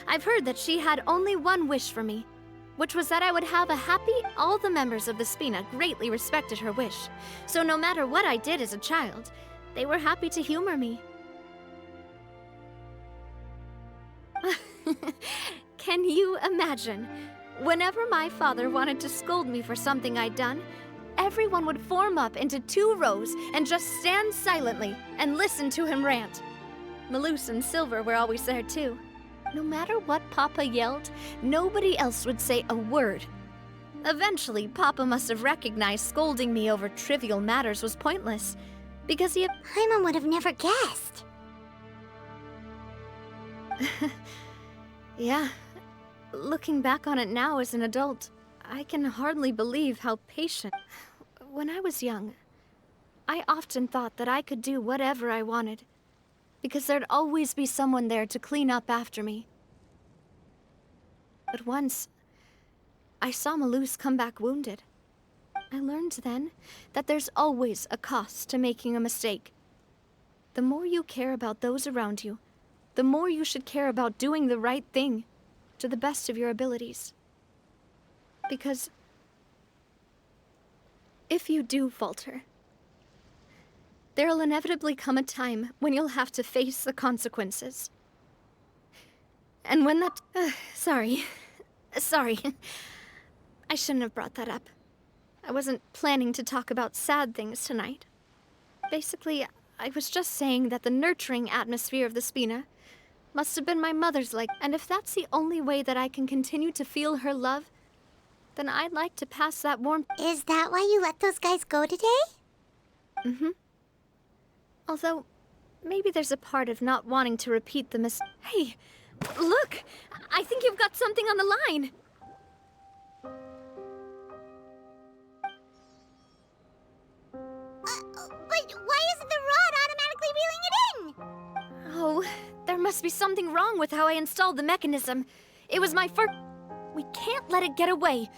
I've heard that she had only one wish for me, which was that I would have a happy... All the members of the Spina greatly respected her wish, so no matter what I did as a child, they were happy to humor me. Can you imagine? Whenever my father wanted to scold me for something I'd done, everyone would form up into 2 rows and just stand silently and listen to him rant. Malouse and Silver were always there too. No matter what Papa yelled, nobody else would say a word. Eventually, Papa must have recognized scolding me over trivial matters was pointless, because he... Paimon would have never guessed. Yeah. Looking back on it now as an adult, I can hardly believe how patient... When I was young, I often thought that I could do whatever I wanted, because there'd always be someone there to clean up after me. But once, I saw Malouse come back wounded. I learned then that there's always a cost to making a mistake. The more you care about those around you, the more you should care about doing the right thing to the best of your abilities. Because if you do falter, there'll inevitably come a time when you'll have to face the consequences. And when that... Sorry. I shouldn't have brought that up. I wasn't planning to talk about sad things tonight. Basically, I was just saying that the nurturing atmosphere of the Spina must have been my mother's and if that's the only way that I can continue to feel her love, then I'd like to pass that warmth... Is that why you let those guys go today? Mm-hmm. Although, maybe there's a part of not wanting to repeat the Hey! Look! I think you've got something on the line! But why isn't the rod automatically reeling it in? Oh, there must be something wrong with how I installed the mechanism. It was my first... We can't let it get away.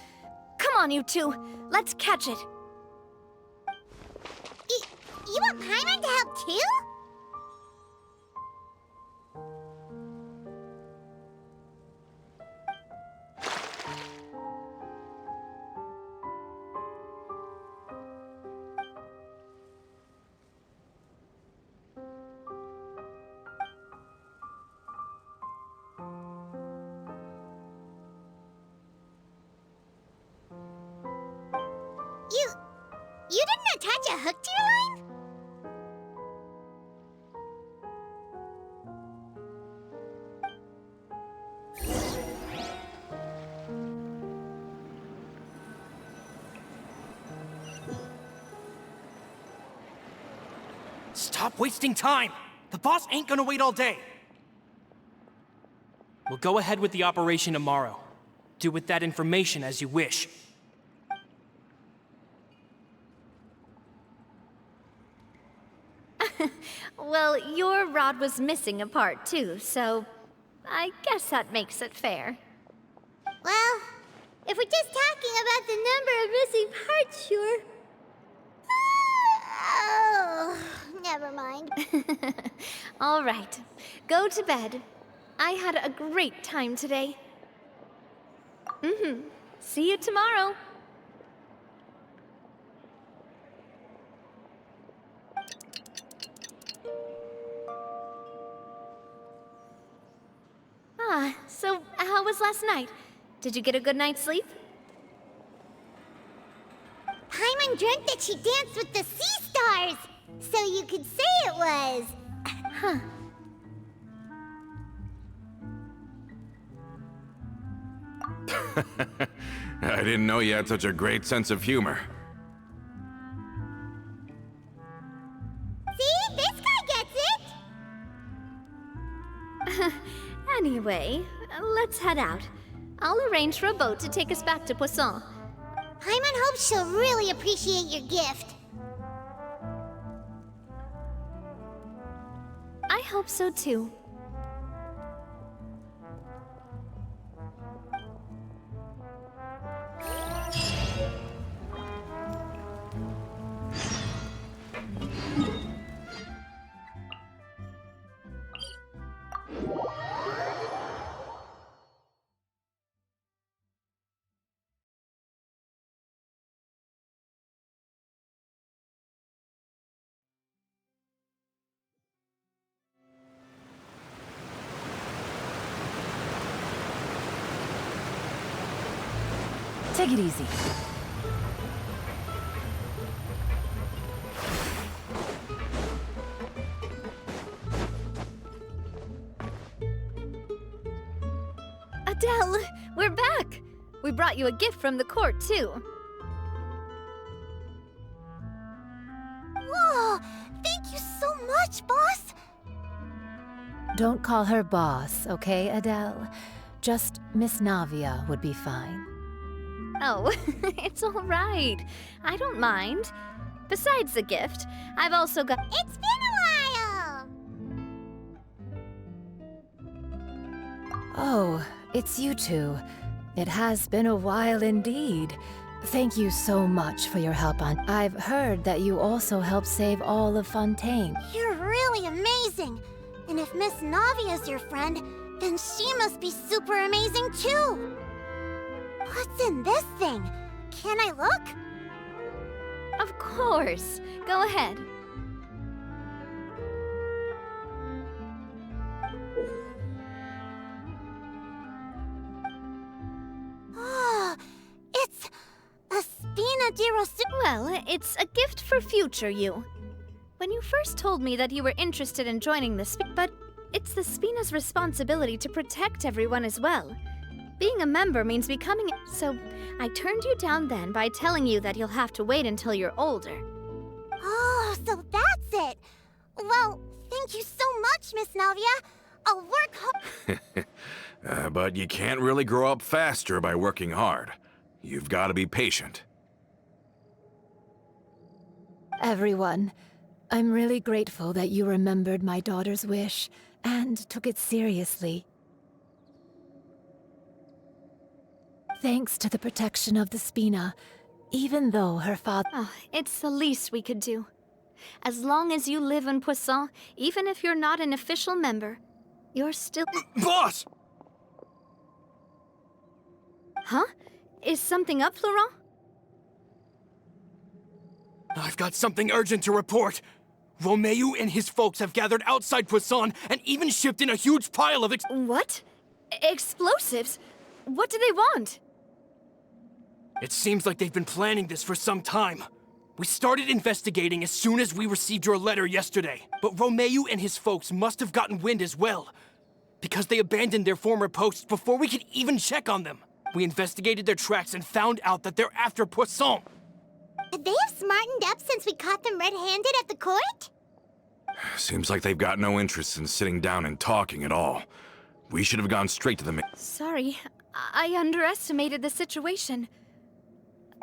Come on, you two. Let's catch it. You want Paimon to help too? You didn't attach a hook to your line? Stop wasting time! The boss ain't gonna wait all day! We'll go ahead with the operation tomorrow. Do with that information as you wish. Well, your rod was missing a part too, so I guess that makes it fair. Well, if we're just talking about the number of missing parts, sure. Oh, never mind. All right, go to bed. I had a great time today. See you tomorrow. So how was last night? Did you get a good night's sleep? Paimon dreamt that she danced with the sea stars, so you could say it was. Huh. I didn't know you had such a great sense of humor. See? This guy gets it! Anyway, let's head out. I'll arrange for a boat to take us back to Poisson. Paimon hopes she'll really appreciate your gift. I hope so too. Take it easy. Adele, we're back! We brought you a gift from the court, too. Whoa! Thank you so much, boss! Don't call her boss, okay, Adele? Just Miss Navia would be fine. Oh, it's all right. I don't mind. Besides the gift, I've also got... It's been a while! Oh, it's you two. It has been a while indeed. Thank you so much for your help on... I've heard that you also helped save all of Fontaine. You're really amazing! And if Miss Navia's your friend, then she must be super amazing too! What's in this thing? Can I look? Of course. Go ahead. Oh, it's a Spina di Rosu. Well, it's a gift for future you. When you first told me that you were interested in joining the but it's the Spina's responsibility to protect everyone as well. Being a member means becoming... So, I turned you down then by telling you that you'll have to wait until you're older. Oh, so that's it. Well, thank you so much, Miss Navia. I'll work hard. But you can't really grow up faster by working hard. You've got to be patient. Everyone, I'm really grateful that you remembered my daughter's wish and took it seriously. Thanks to the protection of the Spina, even though her father... Oh, it's the least we could do. As long as you live in Poisson, even if you're not an official member, you're still... Boss! Huh? Is something up, Florent? I've got something urgent to report. Romeu and his folks have gathered outside Poisson and even shipped in a huge pile of What? Explosives? What do they want? It seems like they've been planning this for some time. We started investigating as soon as we received your letter yesterday. But Romeu and his folks must have gotten wind as well, because they abandoned their former posts before we could even check on them. We investigated their tracks and found out that they're after Poisson. They have smartened up since we caught them red-handed at the court? Seems like they've got no interest in sitting down and talking at all. We should have gone straight to the... Sorry, I underestimated the situation.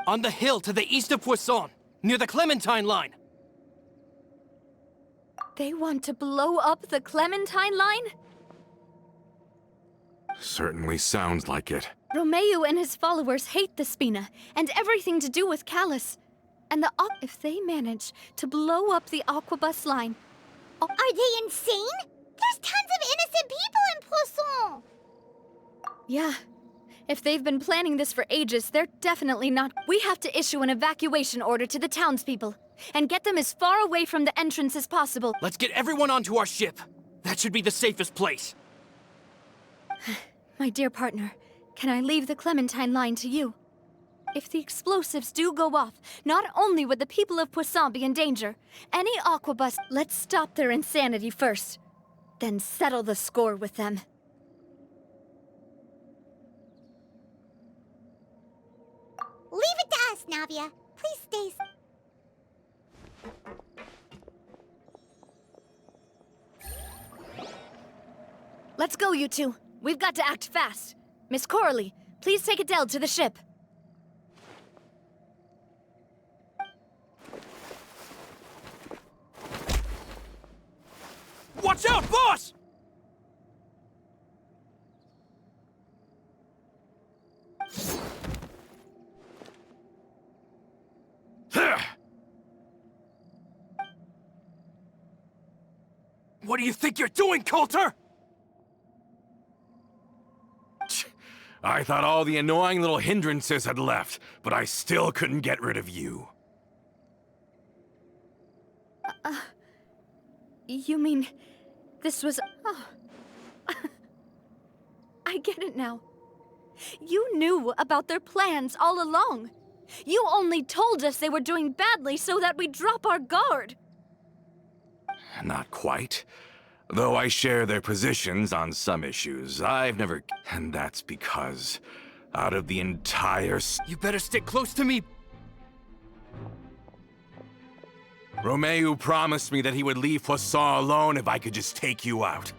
On the hill to the east of Poisson, near the Clementine line. They want to blow up the Clementine line? Certainly sounds like it. Romeu and his followers hate the Spina and everything to do with Callus. And if they manage to blow up the Aquabus line... Are they insane? There's tons of innocent people in Poisson! Yeah, If they've been planning this for ages, they're definitely not. We have to issue an evacuation order to the townspeople and get them as far away from the entrance as possible. Let's get everyone onto our ship. That should be the safest place. My dear partner, can I leave the Clementine line to you? If the explosives do go off, not only would the people of Poisson be in danger, any aquabus. Let's stop their insanity first, then settle the score with them. Leave it to us, Navia. Please stay. Let's go, you two. We've got to act fast. Miss Coralie, please take Adele to the ship. Watch out, boss! What do you think you're doing, Coulter? I thought all the annoying little hindrances had left, but I still couldn't get rid of you. You mean this was... Oh. I get it now. You knew about their plans all along. You only told us they were doing badly so that we'd drop our guard. Not quite. Though I share their positions on some issues, I've never... And that's because, out of the entire... You better stick close to me. Romeo promised me that he would leave Poisson alone if I could just take you out.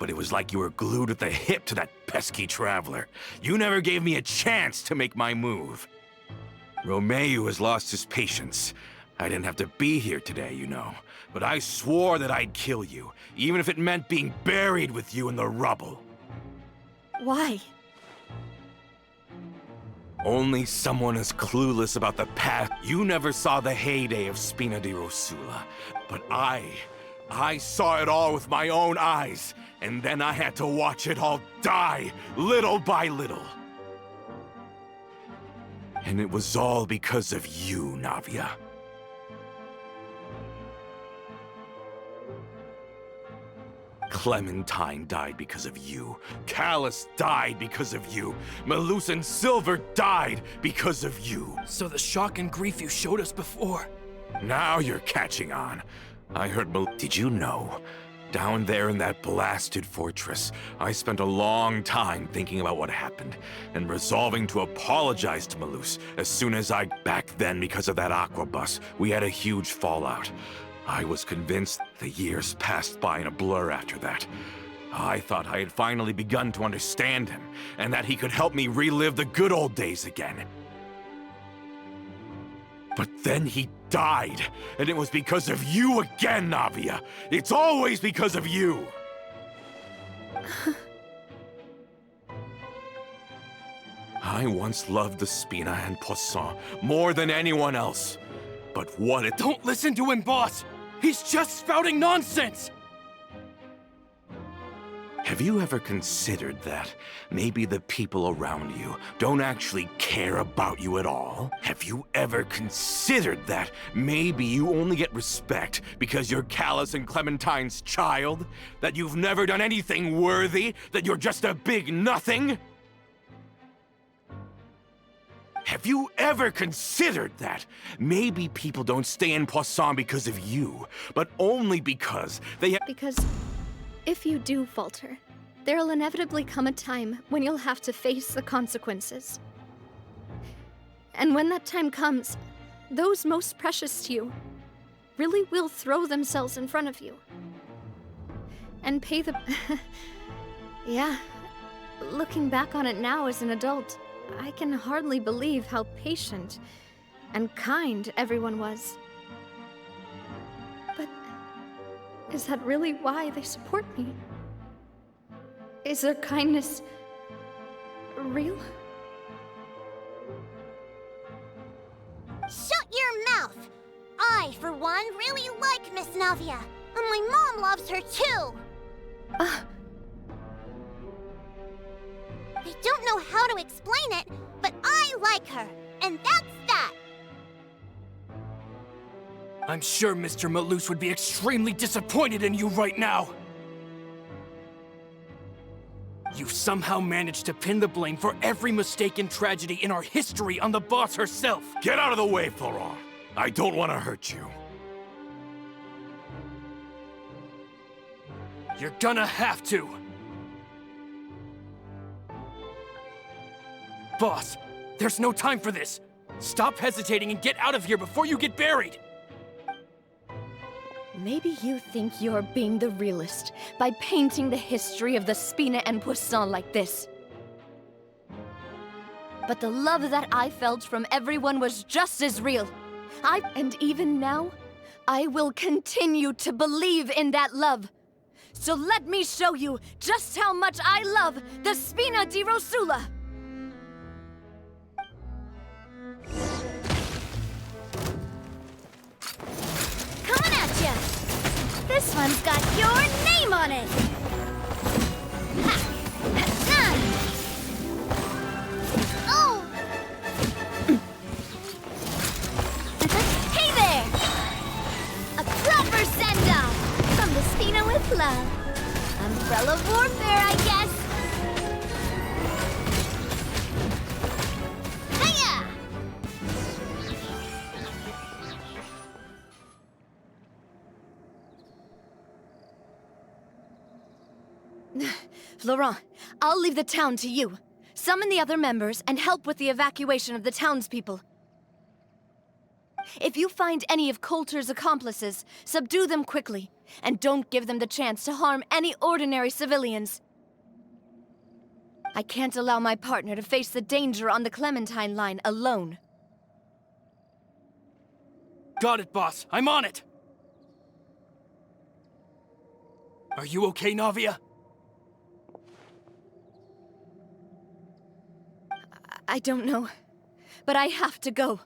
But it was like you were glued at the hip to that pesky traveler. You never gave me a chance to make my move. Romeo has lost his patience. I didn't have to be here today, you know. But I swore that I'd kill you, even if it meant being buried with you in the rubble. Why? Only someone as clueless about the path. You never saw the heyday of Spina di Rosula, but I saw it all with my own eyes, and then I had to watch it all die, little by little. And it was all because of you, Navia. Clementine died because of you. Callus died because of you. Malus and Silver died because of you. So the shock and grief you showed us before. Now you're catching on. I heard Did you know? Down there in that blasted fortress, I spent a long time thinking about what happened, and resolving to apologize to Malus as soon as Back then, because of that aquabus, we had a huge fallout. I was convinced the years passed by in a blur after that. I thought I had finally begun to understand him, and that he could help me relive the good old days again. But then he died, and it was because of you again, Navia! It's always because of you! I once loved the Spina and Poisson more than anyone else. But what it— Don't listen to him, boss! He's just spouting nonsense! Have you ever considered that maybe the people around you don't actually care about you at all? Have you ever considered that maybe you only get respect because you're Callus and Clementine's child? That you've never done anything worthy? That you're just a big nothing? Have you ever considered that maybe people don't stay in Poisson because of you, but only because they Because if you do falter, there'll inevitably come a time when you'll have to face the consequences. And when that time comes, those most precious to you really will throw themselves in front of you and pay the... Yeah, looking back on it now as an adult, I can hardly believe how patient and kind everyone was. But is that really why they support me? Is their kindness real? Shut your mouth! I, for one, really like Miss Navia, and my mom loves her too! I don't know how to explain it, but I like her, and that's that. I'm sure Mr. Malus would be extremely disappointed in you right now. You've somehow managed to pin the blame for every mistake and tragedy in our history on the boss herself. Get out of the way, Florent. I don't want to hurt you. You're gonna have to. Boss, there's no time for this. Stop hesitating and get out of here before you get buried. Maybe you think you're being the realist by painting the history of the Spina and Poisson like this. But the love that I felt from everyone was just as real. And even now, I will continue to believe in that love. So let me show you just how much I love the Spina di Rosula. Coming at ya! This one's got your name on it! Ha! Ha! Oh! Hey there! A proper send-off from the Spina with love. Umbrella warfare, I guess. Hiya! Florent, I'll leave the town to you. Summon the other members and help with the evacuation of the townspeople. If you find any of Coulter's accomplices, subdue them quickly, and don't give them the chance to harm any ordinary civilians. I can't allow my partner to face the danger on the Clementine line alone. Got it, boss. I'm on it. Are you okay, Navia? I don't know, but I have to go.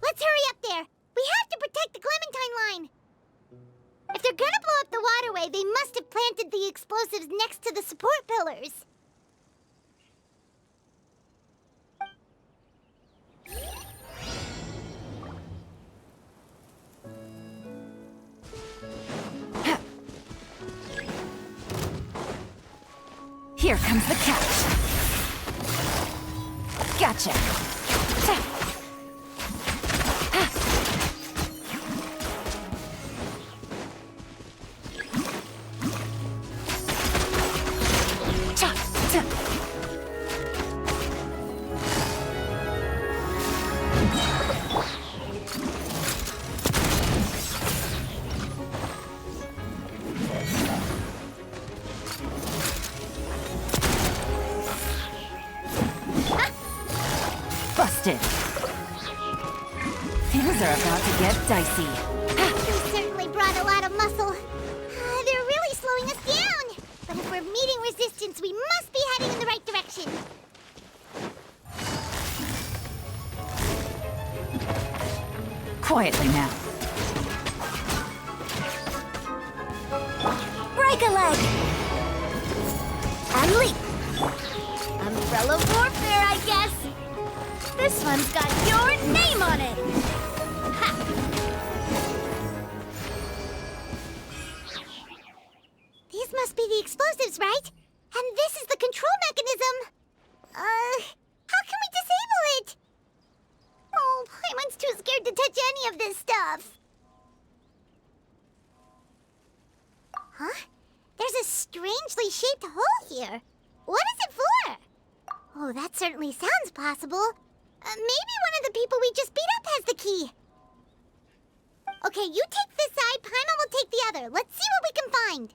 Let's hurry up there. We have to protect the Clementine line. If they're gonna blow up the waterway, they must have planted the explosives next to the support pillars. Here comes the catch. Gotcha. Busted. Things are about to get dicey. We certainly brought a lot of muscle. They're really slowing us down. But if we're meeting resistance, we must be heading in the right direction. Quietly now. Break a leg! And leap! Umbrella warfare, I guess! This one's got your name on it! Ha! These must be the explosives, right? And this is the control mechanism. How can we disable it? Oh, Paimon's too scared to touch any of this stuff. Huh? There's a strangely shaped hole here. What is it for? Oh, that certainly sounds possible. Maybe one of the people we just beat up has the key. Okay, you take this side, Paimon will take the other. Let's see what we can find.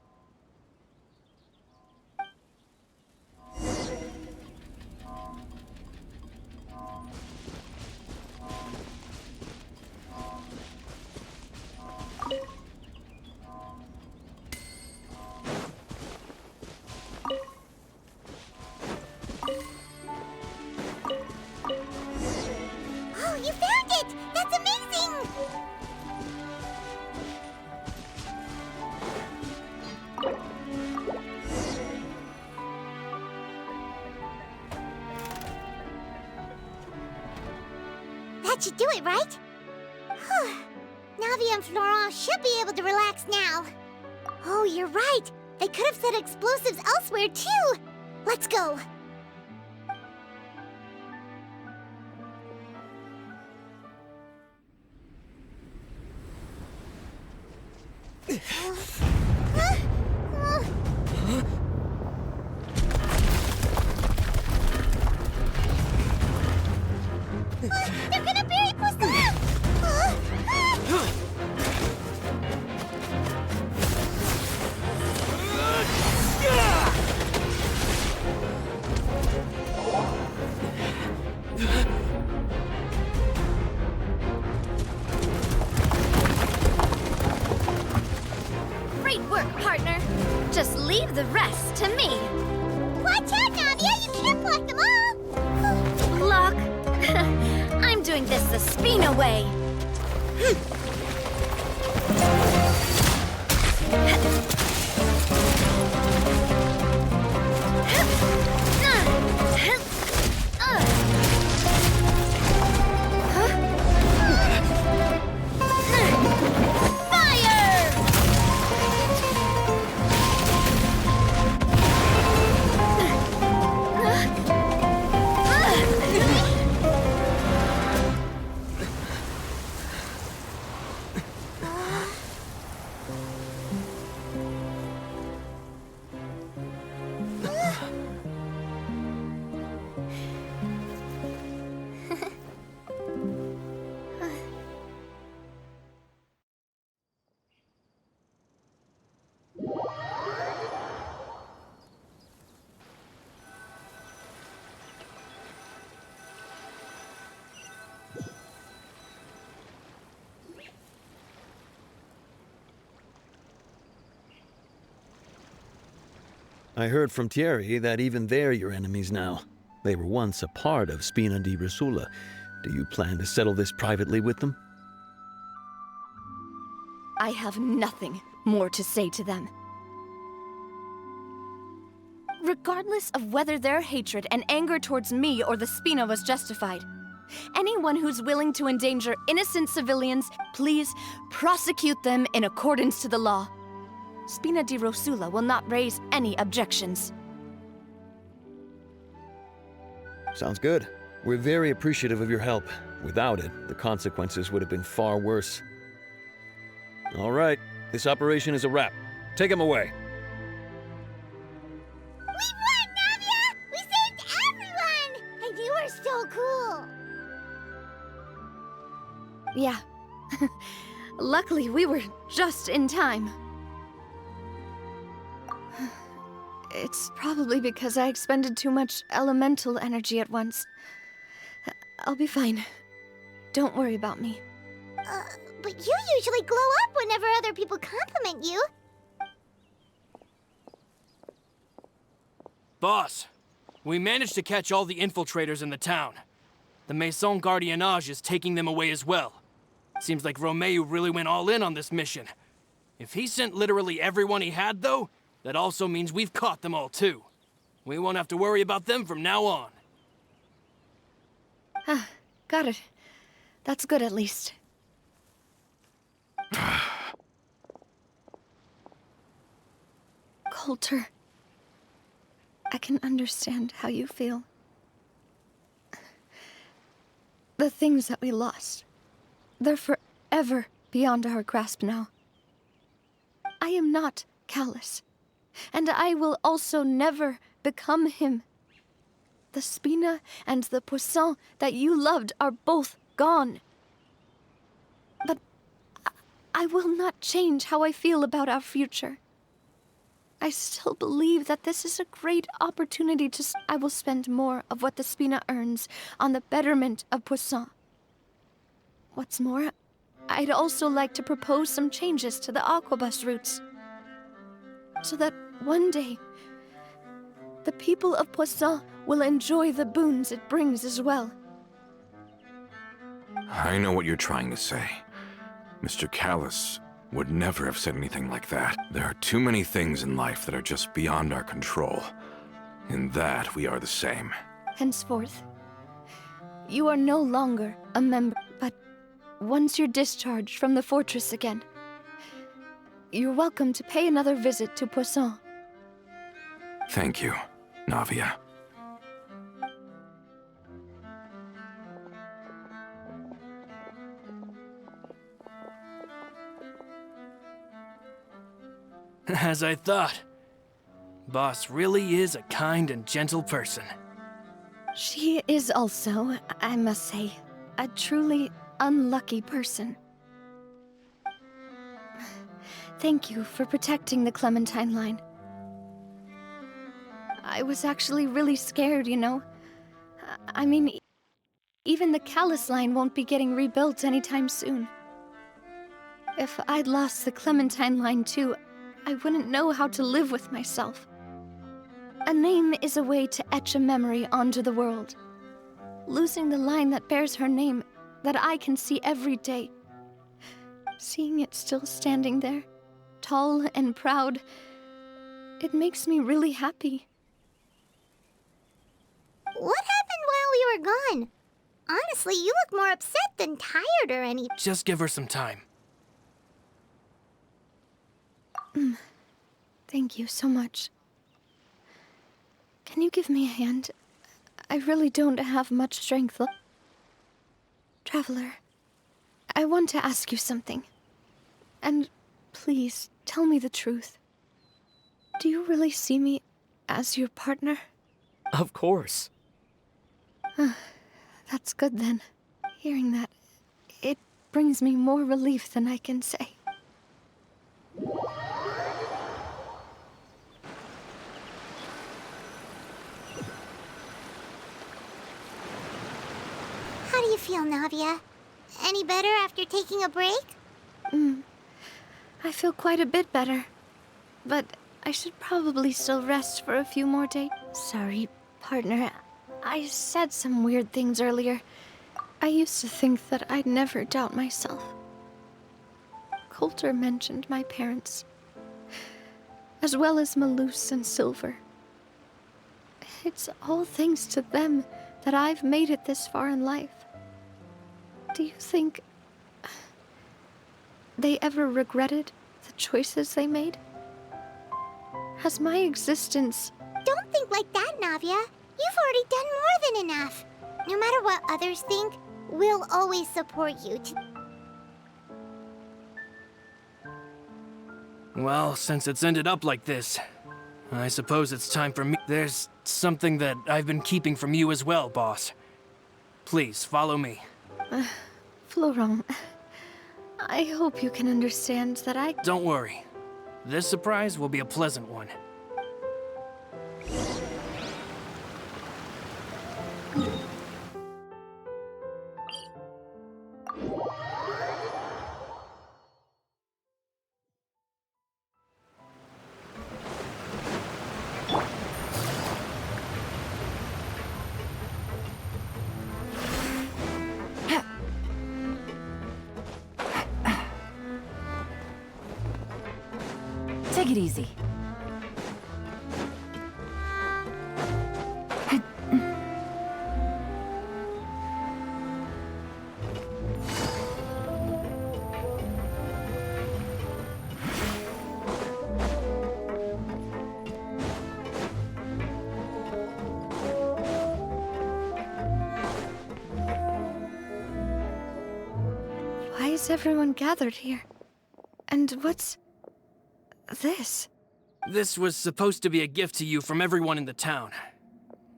Oh, you found That should do it, right? Whew. Navia and Florent should be able to relax now. Oh, you're right. They could have set explosives elsewhere, too. Let's go. They're gonna bury Poisson! Great work, partner. Just leave the rest to me. Watch out, Navia! You can't block them all! Block. I'm doing this the Spina way. I heard from Thierry that even they're your enemies now. They were once a part of Spina di Rosula. Do you plan to settle this privately with them? I have nothing more to say to them. Regardless of whether their hatred and anger towards me or the Spina was justified, anyone who's willing to endanger innocent civilians, please prosecute them in accordance to the law. Spina di Rosula will not raise any objections. Sounds good. We're very appreciative of your help. Without it, the consequences would have been far worse. All right, this operation is a wrap. Take him away. We won, Navia! We saved everyone! And you were so cool! Yeah. Luckily, we were just in time. It's probably because I expended too much elemental energy at once. I'll be fine. Don't worry about me. But you usually glow up whenever other people compliment you. Boss, we managed to catch all the infiltrators in the town. The Maison Gardiennage is taking them away as well. Seems like Romeu really went all in on this mission. If he sent literally everyone he had, though, that also means we've caught them all, too. We won't have to worry about them from now on. Got it. That's good, at least. Coulter, I can understand how you feel. The things that we lost, they're forever beyond our grasp now. I am not callous, and I will also never become him. The Spina and the Poisson that you loved are both gone. But I will not change how I feel about our future. I still believe that this is a great opportunity to... I will spend more of what the Spina earns on the betterment of Poisson. What's more, I'd also like to propose some changes to the aquabus routes, so that one day, the people of Poisson will enjoy the boons it brings as well. I know what you're trying to say. Mr. Callus would never have said anything like that. There are too many things in life that are just beyond our control. In that, we are the same. Henceforth, you are no longer a member once you're discharged from the fortress again. You're welcome to pay another visit to Poisson. Thank you, Navia. As I thought. Boss really is a kind and gentle person. She is also, I must say, a truly unlucky person. Thank you for protecting the Clementine line. I was actually really scared, you know. I mean, even the Callus line won't be getting rebuilt anytime soon. If I'd lost the Clementine line too, I wouldn't know how to live with myself. A name is a way to etch a memory onto the world. Losing the line that bears her name, that I can see every day. Seeing it still standing there, tall and proud, it makes me really happy. What happened while we were gone? Honestly, you look more upset than tired or anything. Just give her some time. Thank you so much. Can you give me a hand? I really don't have much strength left. Traveler, I want to ask you something. And please, tell me the truth. Do you really see me as your partner? Of course. That's good then. Hearing that, it brings me more relief than I can say. How do you feel, Navia? Any better after taking a break? I feel quite a bit better. But I should probably still rest for a few more days. Sorry, partner. I said some weird things earlier. I used to think that I'd never doubt myself. Coulter mentioned my parents, as well as Malus and Silver. It's all thanks to them that I've made it this far in life. Do you think they ever regretted the choices they made? Has my existence... Don't think like that, Navia. You've already done more than enough. No matter what others think, we'll always support you. Well, since it's ended up like this, I suppose it's time for me. There's something that I've been keeping from you as well, boss. Please, follow me. Florent, I hope you can understand that I... Don't worry. This surprise will be a pleasant one. Take it easy. Why is everyone gathered here? And what's... this? This was supposed to be a gift to you from everyone in the town.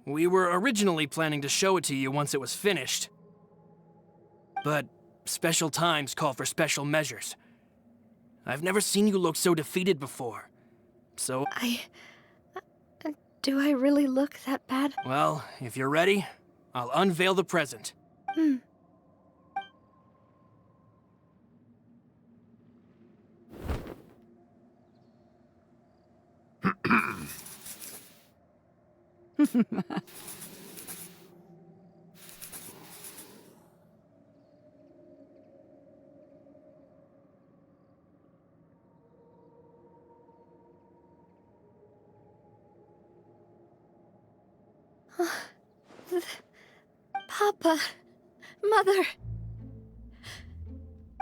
We were originally planning to show it to you once it was finished. But special times call for special measures. I've never seen you look so defeated before. So... Do I really look that bad? Well, if you're ready, I'll unveil the present. Papa, Mother,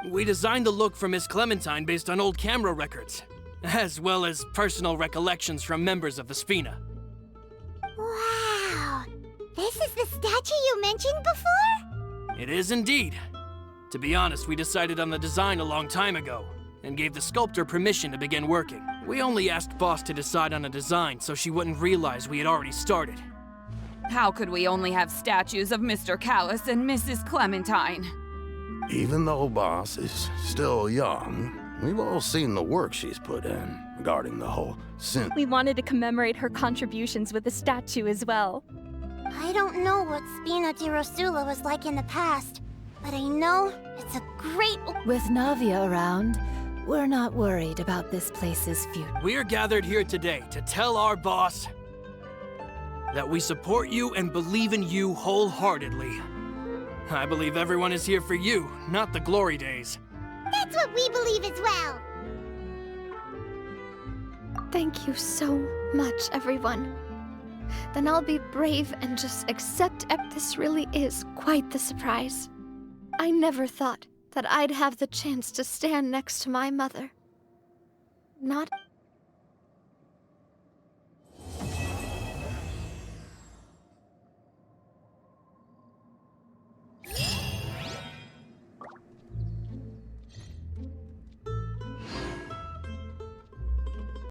We designed the look for Miss Clementine based on old camera records, as well as personal recollections from members of the Spina. Wow! This is the statue you mentioned before? It is indeed. To be honest, we decided on the design a long time ago, and gave the sculptor permission to begin working. We only asked Boss to decide on a design so she wouldn't realize we had already started. How could we only have statues of Mr. Callis and Mrs. Clementine? Even though Boss is still young, we've all seen the work she's put in regarding the whole sin. We wanted to commemorate her contributions with a statue as well. I don't know what Spina di Rosula was like in the past, but I know it's a great... With Navia around, we're not worried about this place's future. We are gathered here today to tell our boss that we support you and believe in you wholeheartedly. I believe everyone is here for you, not the glory days. That's what we believe as well! Thank you so much, everyone. Then I'll be brave and just accept this really is quite the surprise. I never thought that I'd have the chance to stand next to my mother. Not